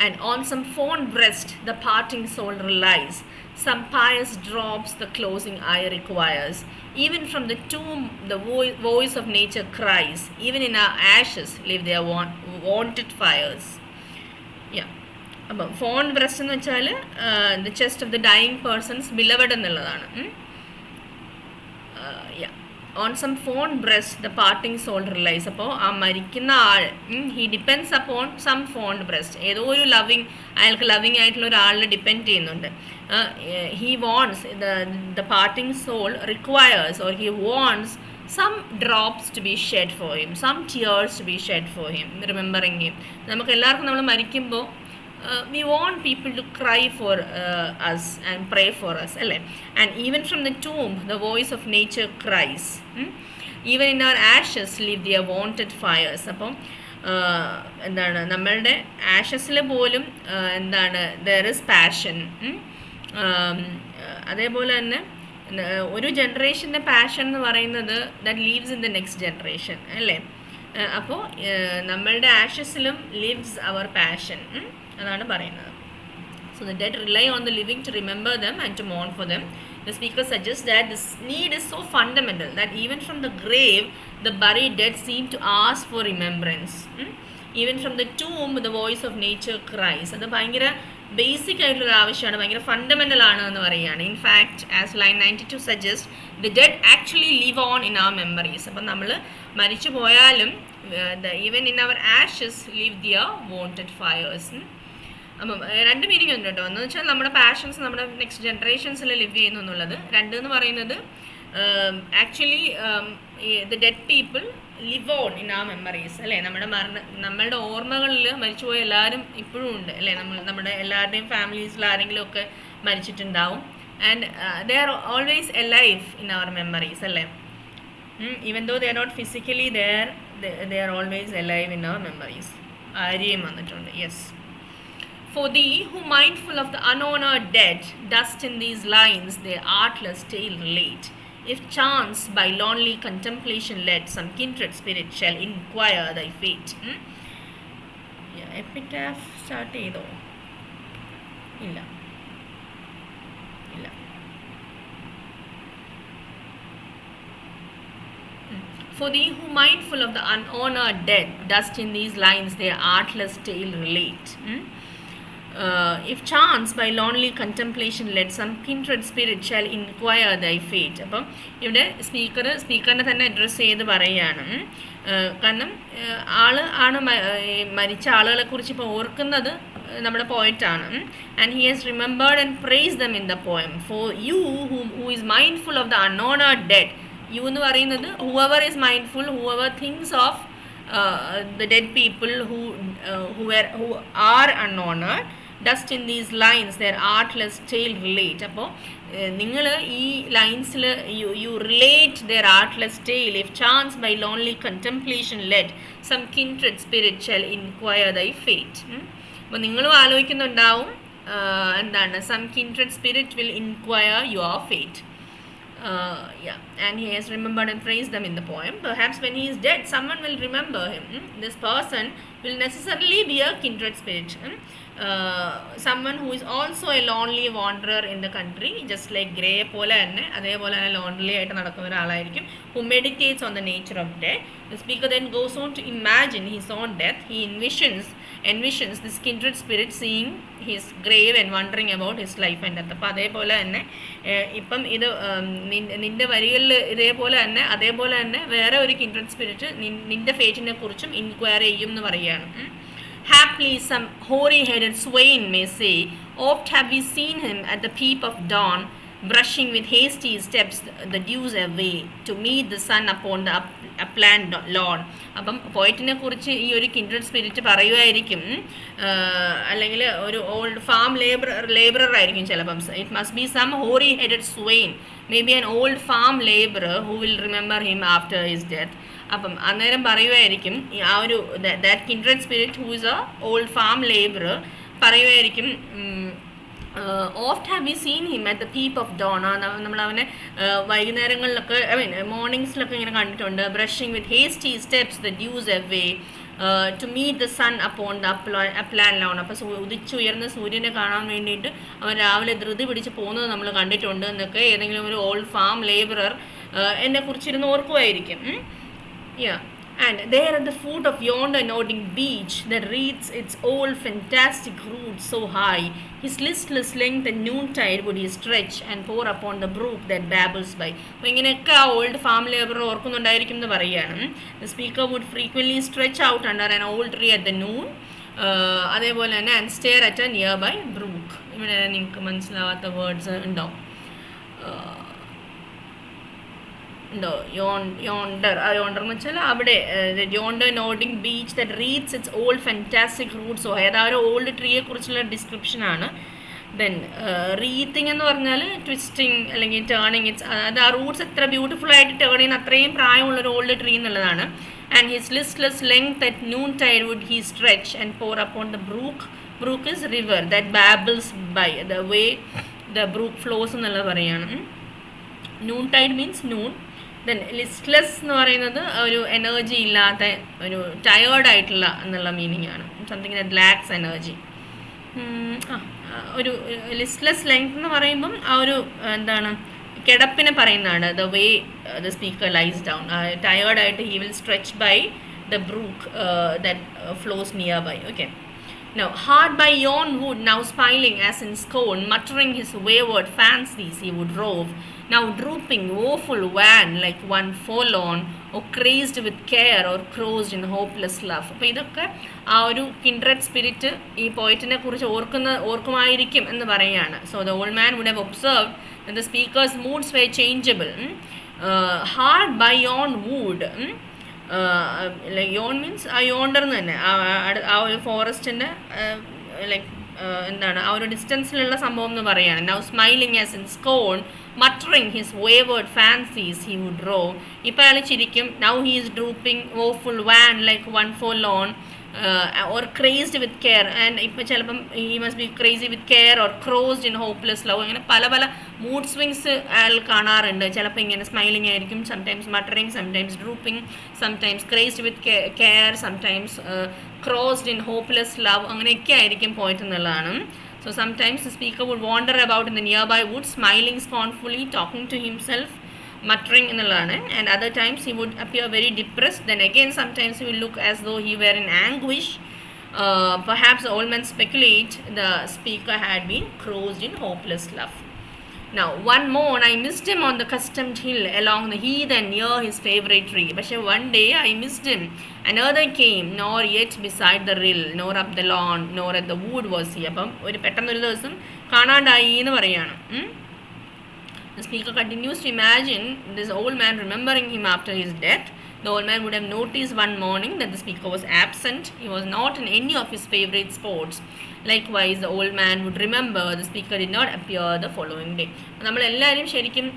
And on some fond breast the parting soul relies, some pious drops the closing eye requires. Even from the tomb the voice of nature cries, even in our ashes live their wanted fires. Yeah. അപ്പം fond breast എന്ന് വെച്ചാൽ the chest of the dying person's beloved എന്നുള്ളതാണ്. On some fond breast the parting soul relies. അപ്പോൾ ആ മരിക്കുന്ന ആൾ he depends upon some fond breast, ഏതോ ഒരു അയാൾക്ക് ലവിങ് ആയിട്ടുള്ള ഒരാളിൽ ഡിപ്പെൻഡ് ചെയ്യുന്നുണ്ട്. He wants the parting soul requires or he wants some drops to be shed for him, some tears to be shed for him, remembering him. നമുക്ക് എല്ലാവർക്കും നമ്മൾ മരിക്കുമ്പോൾ we want people to cry for us and pray for us, അല്ലേ? And even from the tomb the voice of nature cries, even in our ashes live their wanted fires. അപ്പം എന്താണ് നമ്മളുടെ ആഷസിൽ പോലും എന്താണ് there is passion. അതേപോലെ തന്നെ ഒരു ജനറേഷൻ്റെ passion എന്ന് പറയുന്നത് that lives in the next generation, അല്ലേ? അപ്പോൾ നമ്മളുടെ ആഷസിലും ലിവ്സ് അവർ പാഷൻ, അതാണ് പറയുന്നത്. So the dead rely on the living to remember them and to മോൺ for them. The speaker suggests that this need is so fundamental that even from the grave the buried dead seem to ask for remembrance. Even from the tomb the voice of nature cries. അത് ഭയങ്കര basic ആയിട്ടുള്ളൊരു ആവശ്യമാണ്, ഭയങ്കര fundamental ആണ് എന്ന് പറയുകയാണ്. In fact as line 92 suggest the dead actually live on in our memories. അപ്പം നമ്മൾ മരിച്ചു പോയാലും even in our ashes live their wonted fires. അപ്പം രണ്ട് മീനിങ് ഉണ്ട് കേട്ടോ. എന്ന് വെച്ചാൽ നമ്മുടെ പാഷൻസ് നമ്മുടെ നെക്സ്റ്റ് ജനറേഷൻസിൽ ലിവ് ചെയ്യുന്നു എന്നുള്ളത്. രണ്ട് എന്ന് പറയുന്നത് actually the dead people live on in ആ മെമ്മറീസ്, അല്ലേ? നമ്മളുടെ ഓർമ്മകളിൽ മരിച്ചുപോയ എല്ലാവരും ഇപ്പോഴും ഉണ്ട്, അല്ലേ? നമ്മുടെ എല്ലാവരുടെയും ഫാമിലീസിൽ ആരെങ്കിലും ഒക്കെ മരിച്ചിട്ടുണ്ടാവും. And they are always alive in our memories, അല്ലേ? Even though they are not physically there, they are always alive in our memories. ആരെയും വന്നിട്ടുണ്ട്. Yes. For thee, who mindful of the unhonored dead, dost in these lines their artless tale relate. If chance by lonely contemplation led, some kindred spirit shall inquire thy fate. Epitaph start ചെയ്തോ? ഇല്ല. For thee, who mindful of the unhonored dead, dost in these lines their artless tale relate. If chance by lonely contemplation led, some kindred spirit shall inquire thy fate. അപ്പം ഇവിടെ സ്പീക്കറിനെ തന്നെ address ചെയ്ത് പറയുകയാണ്. കാരണം ആണ് മരിച്ച ആളുകളെ കുറിച്ച് ഇപ്പോൾ ഓർക്കുന്നത് നമ്മുടെ പോയിറ്റാണ്. And he has remembered and praised them in the poem. For you who is mindful of the unhonoured dead. You എന്ന് പറയുന്നത് whoever is mindful, whoever thinks of the dead people who are unhonored, dust in these lines their artless tale relate. അപ്പോൾ നിങ്ങൾ ഈ ലൈൻസിൽ you relate their artless tale. If chance by lonely contemplation led, some kindred spirit shall inquire thy fate. അപ്പോൾ നിങ്ങളും ആലോചിക്കുന്നുണ്ടാവും എന്താണ് some kindred spirit will inquire your fate. And he has remembered and praised them in the poem. Perhaps when he is dead, someone will remember him. This person will necessarily be a kindred spirit. Someone who is also a lonely wanderer in the country, just like Gray പോലെ തന്നെ അതേപോലെ തന്നെ lonely ആയിട്ട് നടക്കുന്ന ഒരാളായിരിക്കും. Who meditates on the nature of death. The speaker then goes on to imagine his own death. He envisions this kindred spirit seeing his grave and wondering about his life and death. അപ്പോൾ അതേപോലെ തന്നെ ഇപ്പം ഇത് നിൻ്റെ വരികളിൽ ഇതേപോലെ തന്നെ അതേപോലെ തന്നെ വേറെ ഒരു kindred spirit നിൻ്റെ ഫേറ്റിനെ കുറിച്ചും ഇൻക്വയറി ചെയ്യും എന്ന് പറയുകയാണ്. Haply some hoary-headed swain may say, oft have we seen him at the peep of dawn, brushing with hasty steps the dews away, to meet the sun upon the upland lawn. അപ്പം പോയിറ്റിനെ കുറിച്ച് ഈ ഒരു kindred spirit പറയുമായിരിക്കും, അല്ലെങ്കിൽ ഒരു old farm labourer ആയിരിക്കും ചിലപ്പം. It must be some hoary-headed swain, maybe an old farm laborer who will remember him after his death. അപ്പം അന്നേരം പറയുമായിരിക്കും ആ ഒരു that kindred spirit who is a old farm laborer പറയുമായിരിക്കും, oft have we seen him at the peep of dawn. നമ്മളവനെ വൈകുന്നേരങ്ങളിലൊക്കെ മോർണിംഗ്സിലൊക്കെ ഇങ്ങനെ കണ്ടിട്ടുണ്ട്. Brushing with hasty steps the dews away, to meet the sun upon the upland lawn. അപ്പോൾ ഉദിച്ചുയർന്ന സൂര്യനെ കാണാൻ വേണ്ടിയിട്ട് അവൻ രാവിലെ ധൃതി പിടിച്ച് പോകുന്നത് നമ്മൾ കണ്ടിട്ടുണ്ട് എന്നൊക്കെ ഏതെങ്കിലും ഒരു ഓൾഡ് ഫാം ലേബറർ എന്നെ കുറിച്ചിരുന്ന് ഓർക്കുമായിരിക്കും. Yeah. And there at the foot of yonder nodding beech that wreathes its old fantastic roots so high, his listless length at noontide would he stretch and pour upon the brook that babbles by. അപ്പോൾ ഇങ്ങനെയൊക്കെ ആ old farm labour ഓർക്കുന്നുണ്ടായിരിക്കും എന്ന് പറയുകയാണ്. The speaker would frequently stretch out under an old tree at the noon, അതേപോലെ തന്നെ and stare at a nearby brook. ഇവിടെ നിങ്ങൾക്ക് മനസ്സിലാവാത്ത വേർഡ്സ് ഉണ്ടാവും. യോണ്ടർ എന്ന് വെച്ചാൽ അവിടെ Yonder nodding beach that reads it's old fantastic Roots. അതായത് ആ ഒരു ഓൾഡ് ട്രീയെ കുറിച്ചുള്ള ഡിസ്ക്രിപ്ഷനാണ്. ദെൻ റീത്തിങ് എന്ന് പറഞ്ഞാൽ ട്വിസ്റ്റിങ് അല്ലെങ്കിൽ ടേണിങ്. ഇറ്റ്സ് അത് ആ റൂട്ട്സ് എത്ര ബ്യൂട്ടിഫുൾ ആയിട്ട് ടേൺ ചെയ്യുന്ന അത്രയും പ്രായമുള്ളൊരു ഓൾഡ് ട്രീ എന്നുള്ളതാണ്. And his listless length at noontide would he stretch and pore upon the brook. Brook is river that babbles by the way the brook flows എന്നുള്ളത് പറയുകയാണ്. Noontide means noon. Then listless എന്ന് പറയുന്നത് ഒരു energy ഇല്ലാത്ത ഒരു ടയേർഡായിട്ടുള്ള എന്നുള്ള meaning ആണ്. Something that lakhs energy. ഒരു ലിസ്റ്റ്ലെസ് ലെങ്ത് എന്ന് പറയുമ്പം ആ ഒരു എന്താണ് കിടപ്പിനെ പറയുന്നതാണ്. The way the speaker lies down. ടയേർഡായിട്ട് he will stretch by the brook that flows nearby. Okay. Now, hard by yon wood, now smiling as in scorn, muttering his wayward fancies, he would rove, now drooping, woeful wan, like one forlorn, or crazed with care, or crossed in hopeless love. അപ്പോൾ ഇതൊക്കെ ആ ഒരു കിൻഡ്രഡ് spirit ഈ പോയിറ്റിനെ കുറിച്ച് ഓർക്കുമായിരിക്കും എന്ന് പറയുകയാണ്. So the old man would have observed that the speaker's moods were changeable. Hard by yon wood. Like yon means ആ യോണ്ടർന്ന് തന്നെ ആ ഒരു ഫോറസ്റ്റിൻ്റെ ലൈക്ക് എന്താണ് ആ ഒരു ഡിസ്റ്റൻസിലുള്ള സംഭവം എന്ന് പറയുകയാണ്. Now smiling as in scorn muttering his wayward fancies he would rove. ഇപ്പോൾ അയാൾ ചിരിക്കും. Now he is drooping woeful wan like one forlorn or crazed with care. And ഇപ്പോൾ ചിലപ്പം he must be crazy with care or crossed in hopeless love. അങ്ങനെ പല പല mood swings അയാൾ കാണാറുണ്ട്. ചിലപ്പോൾ ഇങ്ങനെ സ്മൈലിംഗ് ആയിരിക്കും, sometimes muttering, sometimes drooping, sometimes crazed with care, sometimes crossed in hopeless love. അങ്ങനെയൊക്കെ ആയിരിക്കും പോയിട്ട് എന്നുള്ളതാണ്. So sometimes the speaker would wander about in the nearby woods, smiling scornfully, talking to himself, muttering എന്നുള്ളതാണ്. And other times he would appear very depressed. Then again sometimes he will look as though he were in anguish. Perhaps the old man speculate the speaker had been crossed in hopeless love. Now one morn I missed him on the customed hill along the heath and near his favourite tree. പക്ഷേ one day I missed him. Another came, nor yet beside the rill, nor up the lawn, nor at the wood was he. അപ്പം ഒരു പെട്ടെന്നൊരു ദിവസം കാണാണ്ടായി എന്ന് പറയാണ്. The speaker continues to imagine this old man remembering him after his death. The old man would have noticed one morning that the speaker was absent. He was not in any of his favourite sports. Likewise, the old man would remember the speaker did not appear the following day. നമ്മളെല്ലാവരും ശരിക്കും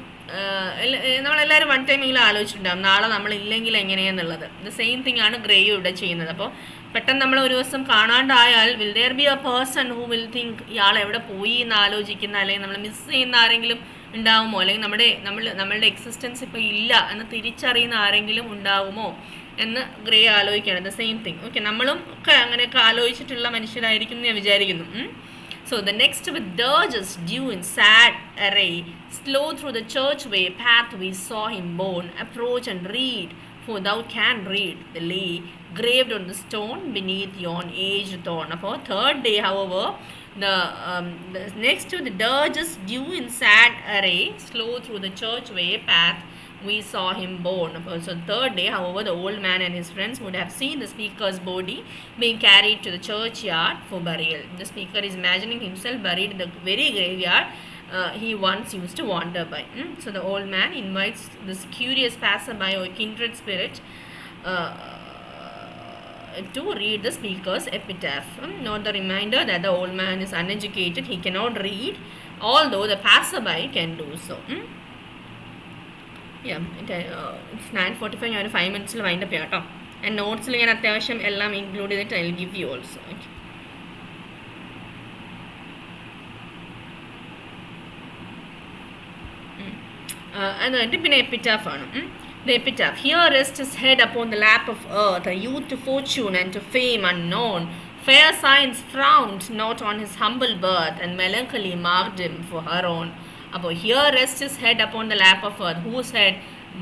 നമ്മളെല്ലാവരും one ടൈമെങ്കിലും ആലോചിച്ചിട്ടുണ്ടാകും നാളെ നമ്മളില്ലെങ്കിൽ എങ്ങനെയാണെന്നുള്ളത്. The same thing ആണ് ഗ്രേയും ഇവിടെ ചെയ്യുന്നത്. അപ്പോൾ പെട്ടെന്ന് നമ്മൾ ഒരു ദിവസം കാണാണ്ടായാൽ will there be a person who will think ഇയാൾ എവിടെ പോയി എന്ന് ആലോചിക്കുന്ന, അല്ലെങ്കിൽ നമ്മൾ മിസ് ചെയ്യുന്ന ആരെങ്കിലും ഉണ്ടാവുമോ, അല്ലെങ്കിൽ നമ്മളുടെ എക്സിസ്റ്റൻസ് ഇപ്പോൾ ഇല്ല എന്ന് തിരിച്ചറിയുന്ന ആരെങ്കിലും ഉണ്ടാവുമോ എന്ന് ഗ്രേ ആലോചിക്കുകയാണ്. The same thing. ഓക്കെ, നമ്മളും ഒക്കെ അങ്ങനെയൊക്കെ ആലോചിച്ചിട്ടുള്ള മനുഷ്യരായിരിക്കും എന്ന് ഞാൻ വിചാരിക്കുന്നു. So the next with dirges due in sad array, slow through the churchway path we saw him borne, approach and read, for thou can read the lay graved on the stone beneath yon aged thorn. Upon third day, however, the next to the dirges due in sad array, slow through the churchway path we saw him borne. So third day, however, the old man and his friends would have seen the speaker's body being carried to the churchyard for burial. The speaker is imagining himself buried in the very graveyard he once used to wander by. So the old man invites this curious passerby or kindred spirit to read the speaker's epitaph. Note the reminder that the old man is uneducated, he cannot read, although the passerby can do so. It's 9:45. ഞാൻ ഒരു 5 minutes wind up ചെയ്യാം കേട്ടോ. And നോട്ട്സിൽ ഞാൻ അത്യാവശ്യം എല്ലാം include ചെയ്തിട്ട് I will give you also. Okay, എന്നിട്ട് പിന്നെ എപ്പിറ്റാഫാണ്. The epitaph. Here rests his head upon the lap of earth, a youth to fortune and to fame unknown. Fair science frowned not on his humble birth, and melancholy marked him for her own. അപ്പോൾ here rests his head upon the lap of earth. Whose head?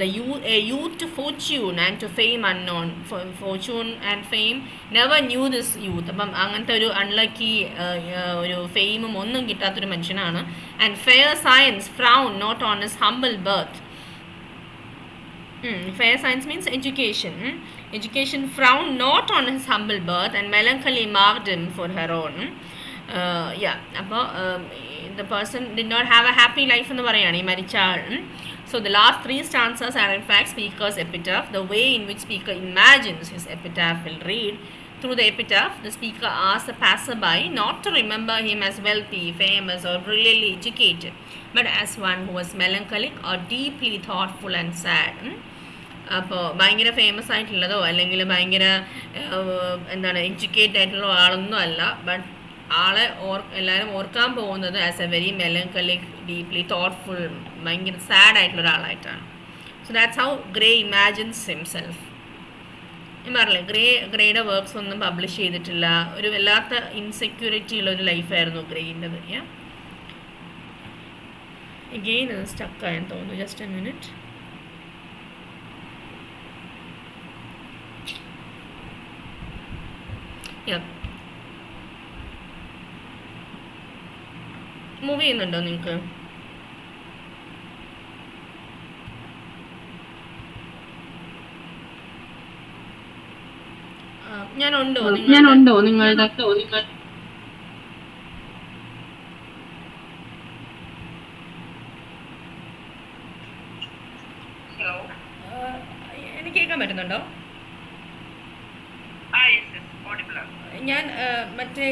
A youth to fortune and to fame unknown. Fortune and fame never knew this youth. അപ്പം അങ്ങനത്തെ ഒരു unlucky ഒരു ഫെയിമും ഒന്നും കിട്ടാത്തൊരു മനുഷ്യനാണ്. And fair science frown not on his humble birth. Fair science means education. Education frowned not on his humble birth, and melancholy marked him for her own. അപ്പോൾ the person did not have a happy life എന്ന് പറയുകയാണ് ഈ മരിച്ച ആൾ. So the last 3 stanzas are in fact speaker's epitaph. The way in which speaker imagines his epitaph will read. Through the epitaph, the speaker asks the passerby not to remember him as wealthy, famous, or brilliantly educated, but as one who was melancholic or deeply thoughtful and sad. അപ്പോൾ ഭയങ്കര famous ആയിട്ടുള്ളതോ അല്ലെങ്കിൽ ഭയങ്കര എന്താണ് educated ആയിട്ടുള്ള ആളൊന്നും അല്ല, but ആളെ എല്ലാവരും ഓർക്കാൻ പോകുന്നത് as a very melancholic, deeply thoughtful, ഭയങ്കര സാഡ് ആയിട്ടുള്ള ഒരാളായിട്ടാണ്. So that's how Gray imagines himself. ഞാൻ പറഞ്ഞില്ലേ, ഗ്രേയുടെ വർക്ക്സ് ഒന്നും പബ്ലിഷ് ചെയ്തിട്ടില്ല. ഒരു വല്ലാത്ത ഇൻസെക്യൂരിറ്റി ഉള്ള ഒരു ലൈഫായിരുന്നു ഗ്രേയിൻ്റെത്. എഗെയിൻ അത് സ്റ്റക്കായെന്ന് തോന്നുന്നു. Just a minute. മൂവ് ചെയ്യുന്നുണ്ടോ നിങ്ങൾക്ക്? ഞാനുണ്ടോ നിങ്ങളുടെ? എനിക്ക് കേൾക്കാൻ പറ്റുന്നുണ്ടോ? ഞാൻ മറ്റേ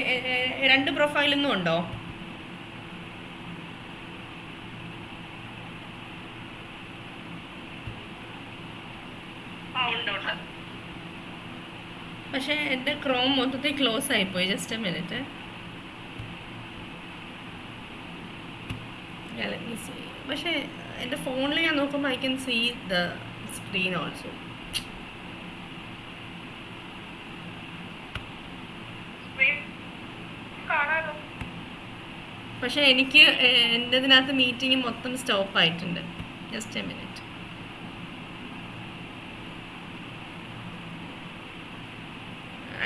2 പ്രൊഫൈലൊന്നും ഉണ്ടോ? പക്ഷേ എൻ്റെ ക്രോം മൊത്തത്തിൽ ക്ലോസ് ആയിപ്പോയി. Just a minute. പക്ഷേ എൻ്റെ ഫോണിൽ ഞാൻ നോക്കുമ്പോൾ I can see the screen also. പക്ഷേ എനിക്ക് എൻ്റെ ഇതിനകത്ത് മീറ്റിംഗ് മൊത്തം സ്റ്റോപ്പ് ആയിട്ടുണ്ട്. Just a minute.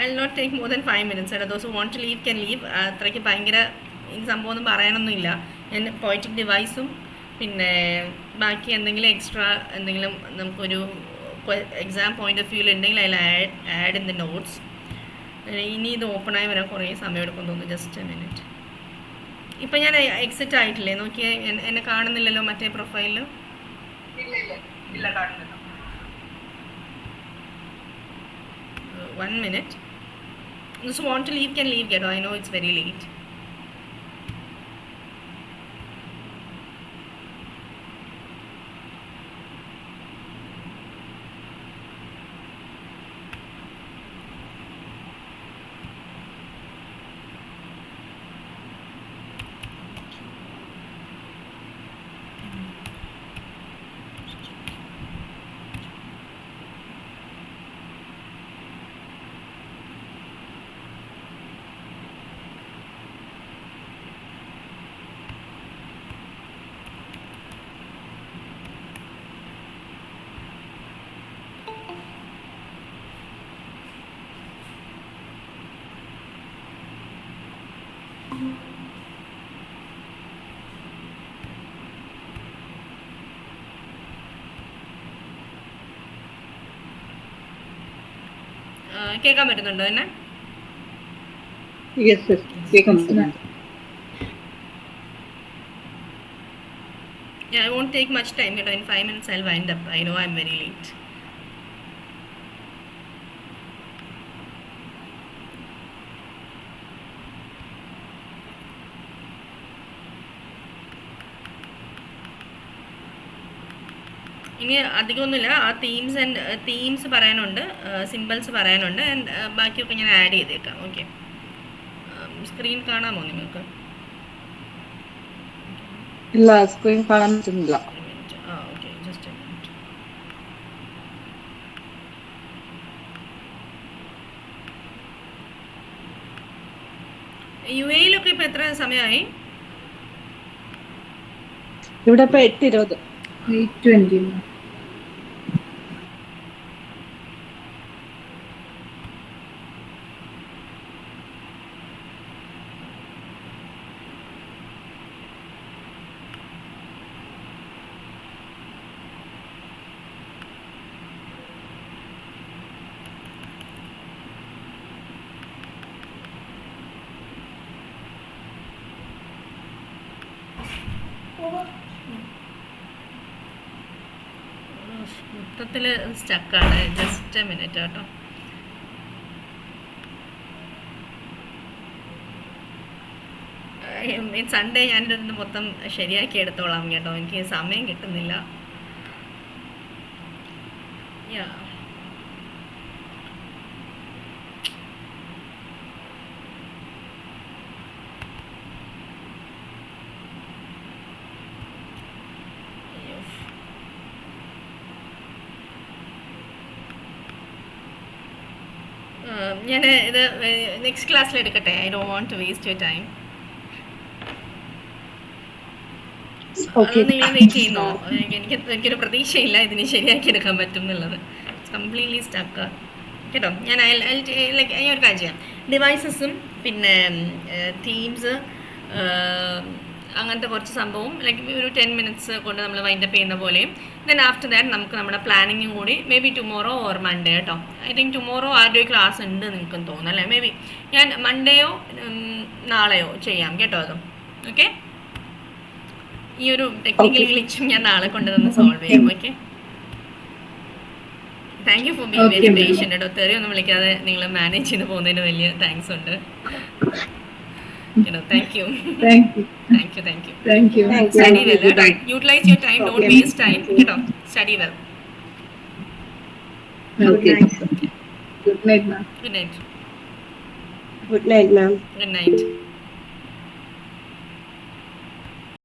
I'll not take more than 5 minutes. Those who want to leave can leave. അത്രയ്ക്ക് ഭയങ്കര ഈ സംഭവം ഒന്നും പറയാനൊന്നുമില്ല. ഞാൻ പോയറ്റിക് ഡിവൈസും പിന്നെ ബാക്കി എന്തെങ്കിലും എക്സ്ട്രാ എന്തെങ്കിലും നമുക്കൊരു എക്സാം പോയിന്റ് ഓഫ് വ്യൂവിൽ ഉണ്ടെങ്കിൽ അതിൽ ആഡ് ഇൻ ദ നോട്ട്സ്. ഇനി ഇത് ഓപ്പണായി വരാൻ കുറേ സമയം എടുക്കും തോന്നുന്നു. Just a minute. ഇപ്പം ഞാൻ എക്സിറ്റ് ആയിട്ടില്ലേ? നോക്കിയേ, എന്നെ കാണുന്നില്ലല്ലോ മറ്റേ പ്രൊഫൈലിൽ. 1 minute. Those who want to leave can leave, Ghetto. I know it's very late. കേൾക്കാൻ പറ്റുന്നുണ്ടോ എന്നെ? I won't take much time. In 5 minutes I'll wind up. I know I'm very late. ഇനി അധികമൊന്നുമില്ല. ആ തീംസ് പറയാനുണ്ട്, സിമ്പിൾസ് പറയാനുണ്ട്, and ബാക്കിയൊക്കെ ഞാൻ add ചെയ്തേക്കാം. ഓക്കെ, സ്ക്രീൻ കാണാമോ നിങ്ങൾക്ക്? ഇല്ല, സ്ക്രീൻ കാണാൻ പറ്റുന്നില്ല. Okay, just a minute. സമയമായി? ഇവിടെ ഇപ്പൊ 8:20. 8:20. മൊത്തത്തിൽ സ്റ്റക്കാണ്. ജസ്റ്റ് മിനിറ്റ് കേട്ടോ. സൺഡേ ഞാനിതൊന്ന് മൊത്തം ശരിയാക്കി എടുത്തോളാം കേട്ടോ, എനിക്ക് സമയം കിട്ടുന്നില്ല. യാ ഞാൻ ഇത് നെക്സ്റ്റ് ക്ലാസ്സിൽ എടുക്കട്ടെ. I don't want to waste your time. അത് നിങ്ങൾ വെയിറ്റ് ചെയ്യുന്നോ? എനിക്കൊരു പ്രതീക്ഷയില്ല ഇതിന് ശരിയാക്കി എടുക്കാൻ പറ്റും എന്നുള്ളത്. കംപ്ലീറ്റ്ലി സ്റ്റക്ക് കേട്ടോ. ഞാൻ ഒരു കാര്യം ചെയ്യാം. ഡിവൈസസും പിന്നെ തീംസ് അങ്ങനത്തെ കുറച്ച് സംഭവം ഒരു 10 minutes കൊണ്ട് നമ്മൾ വൈൻഡപ്പ് ചെയ്യുന്ന പോലെയും ദെൻ ആഫ്റ്റർ ദാറ്റ് നമുക്ക് നമ്മുടെ പ്ലാനിങ്ങും കൂടി may be tomorrow or Monday കേട്ടോ. ഐ തിങ്ക് ടുമോറോ ആരുടെ ക്ലാസ് ഉണ്ട് നിങ്ങൾക്കും തോന്നുന്നു അല്ലേ? മേ ബി ഞാൻ മൺഡേയോ നാളെയോ ചെയ്യാം കേട്ടോ. അതും ഓക്കെ. ഈ ഒരു ടെക്നിക്കൽ ഗ്ലിച്ചും ഞാൻ നാളെ കൊണ്ടുവന്ന് സോൾവ് ചെയ്യാം. Okay. Thank you for being very patient കേട്ടോ. തെറിയൊന്നും വിളിക്കാതെ നിങ്ങൾ മാനേജ് ചെയ്ത് പോകുന്നതിന് വലിയ താങ്ക്സ് ഉണ്ട്. Thank you. Study well. Utilize your time. Don't waste time. Study well. Okay. Good night, ma'am. Good night. Good night, ma'am. Good night.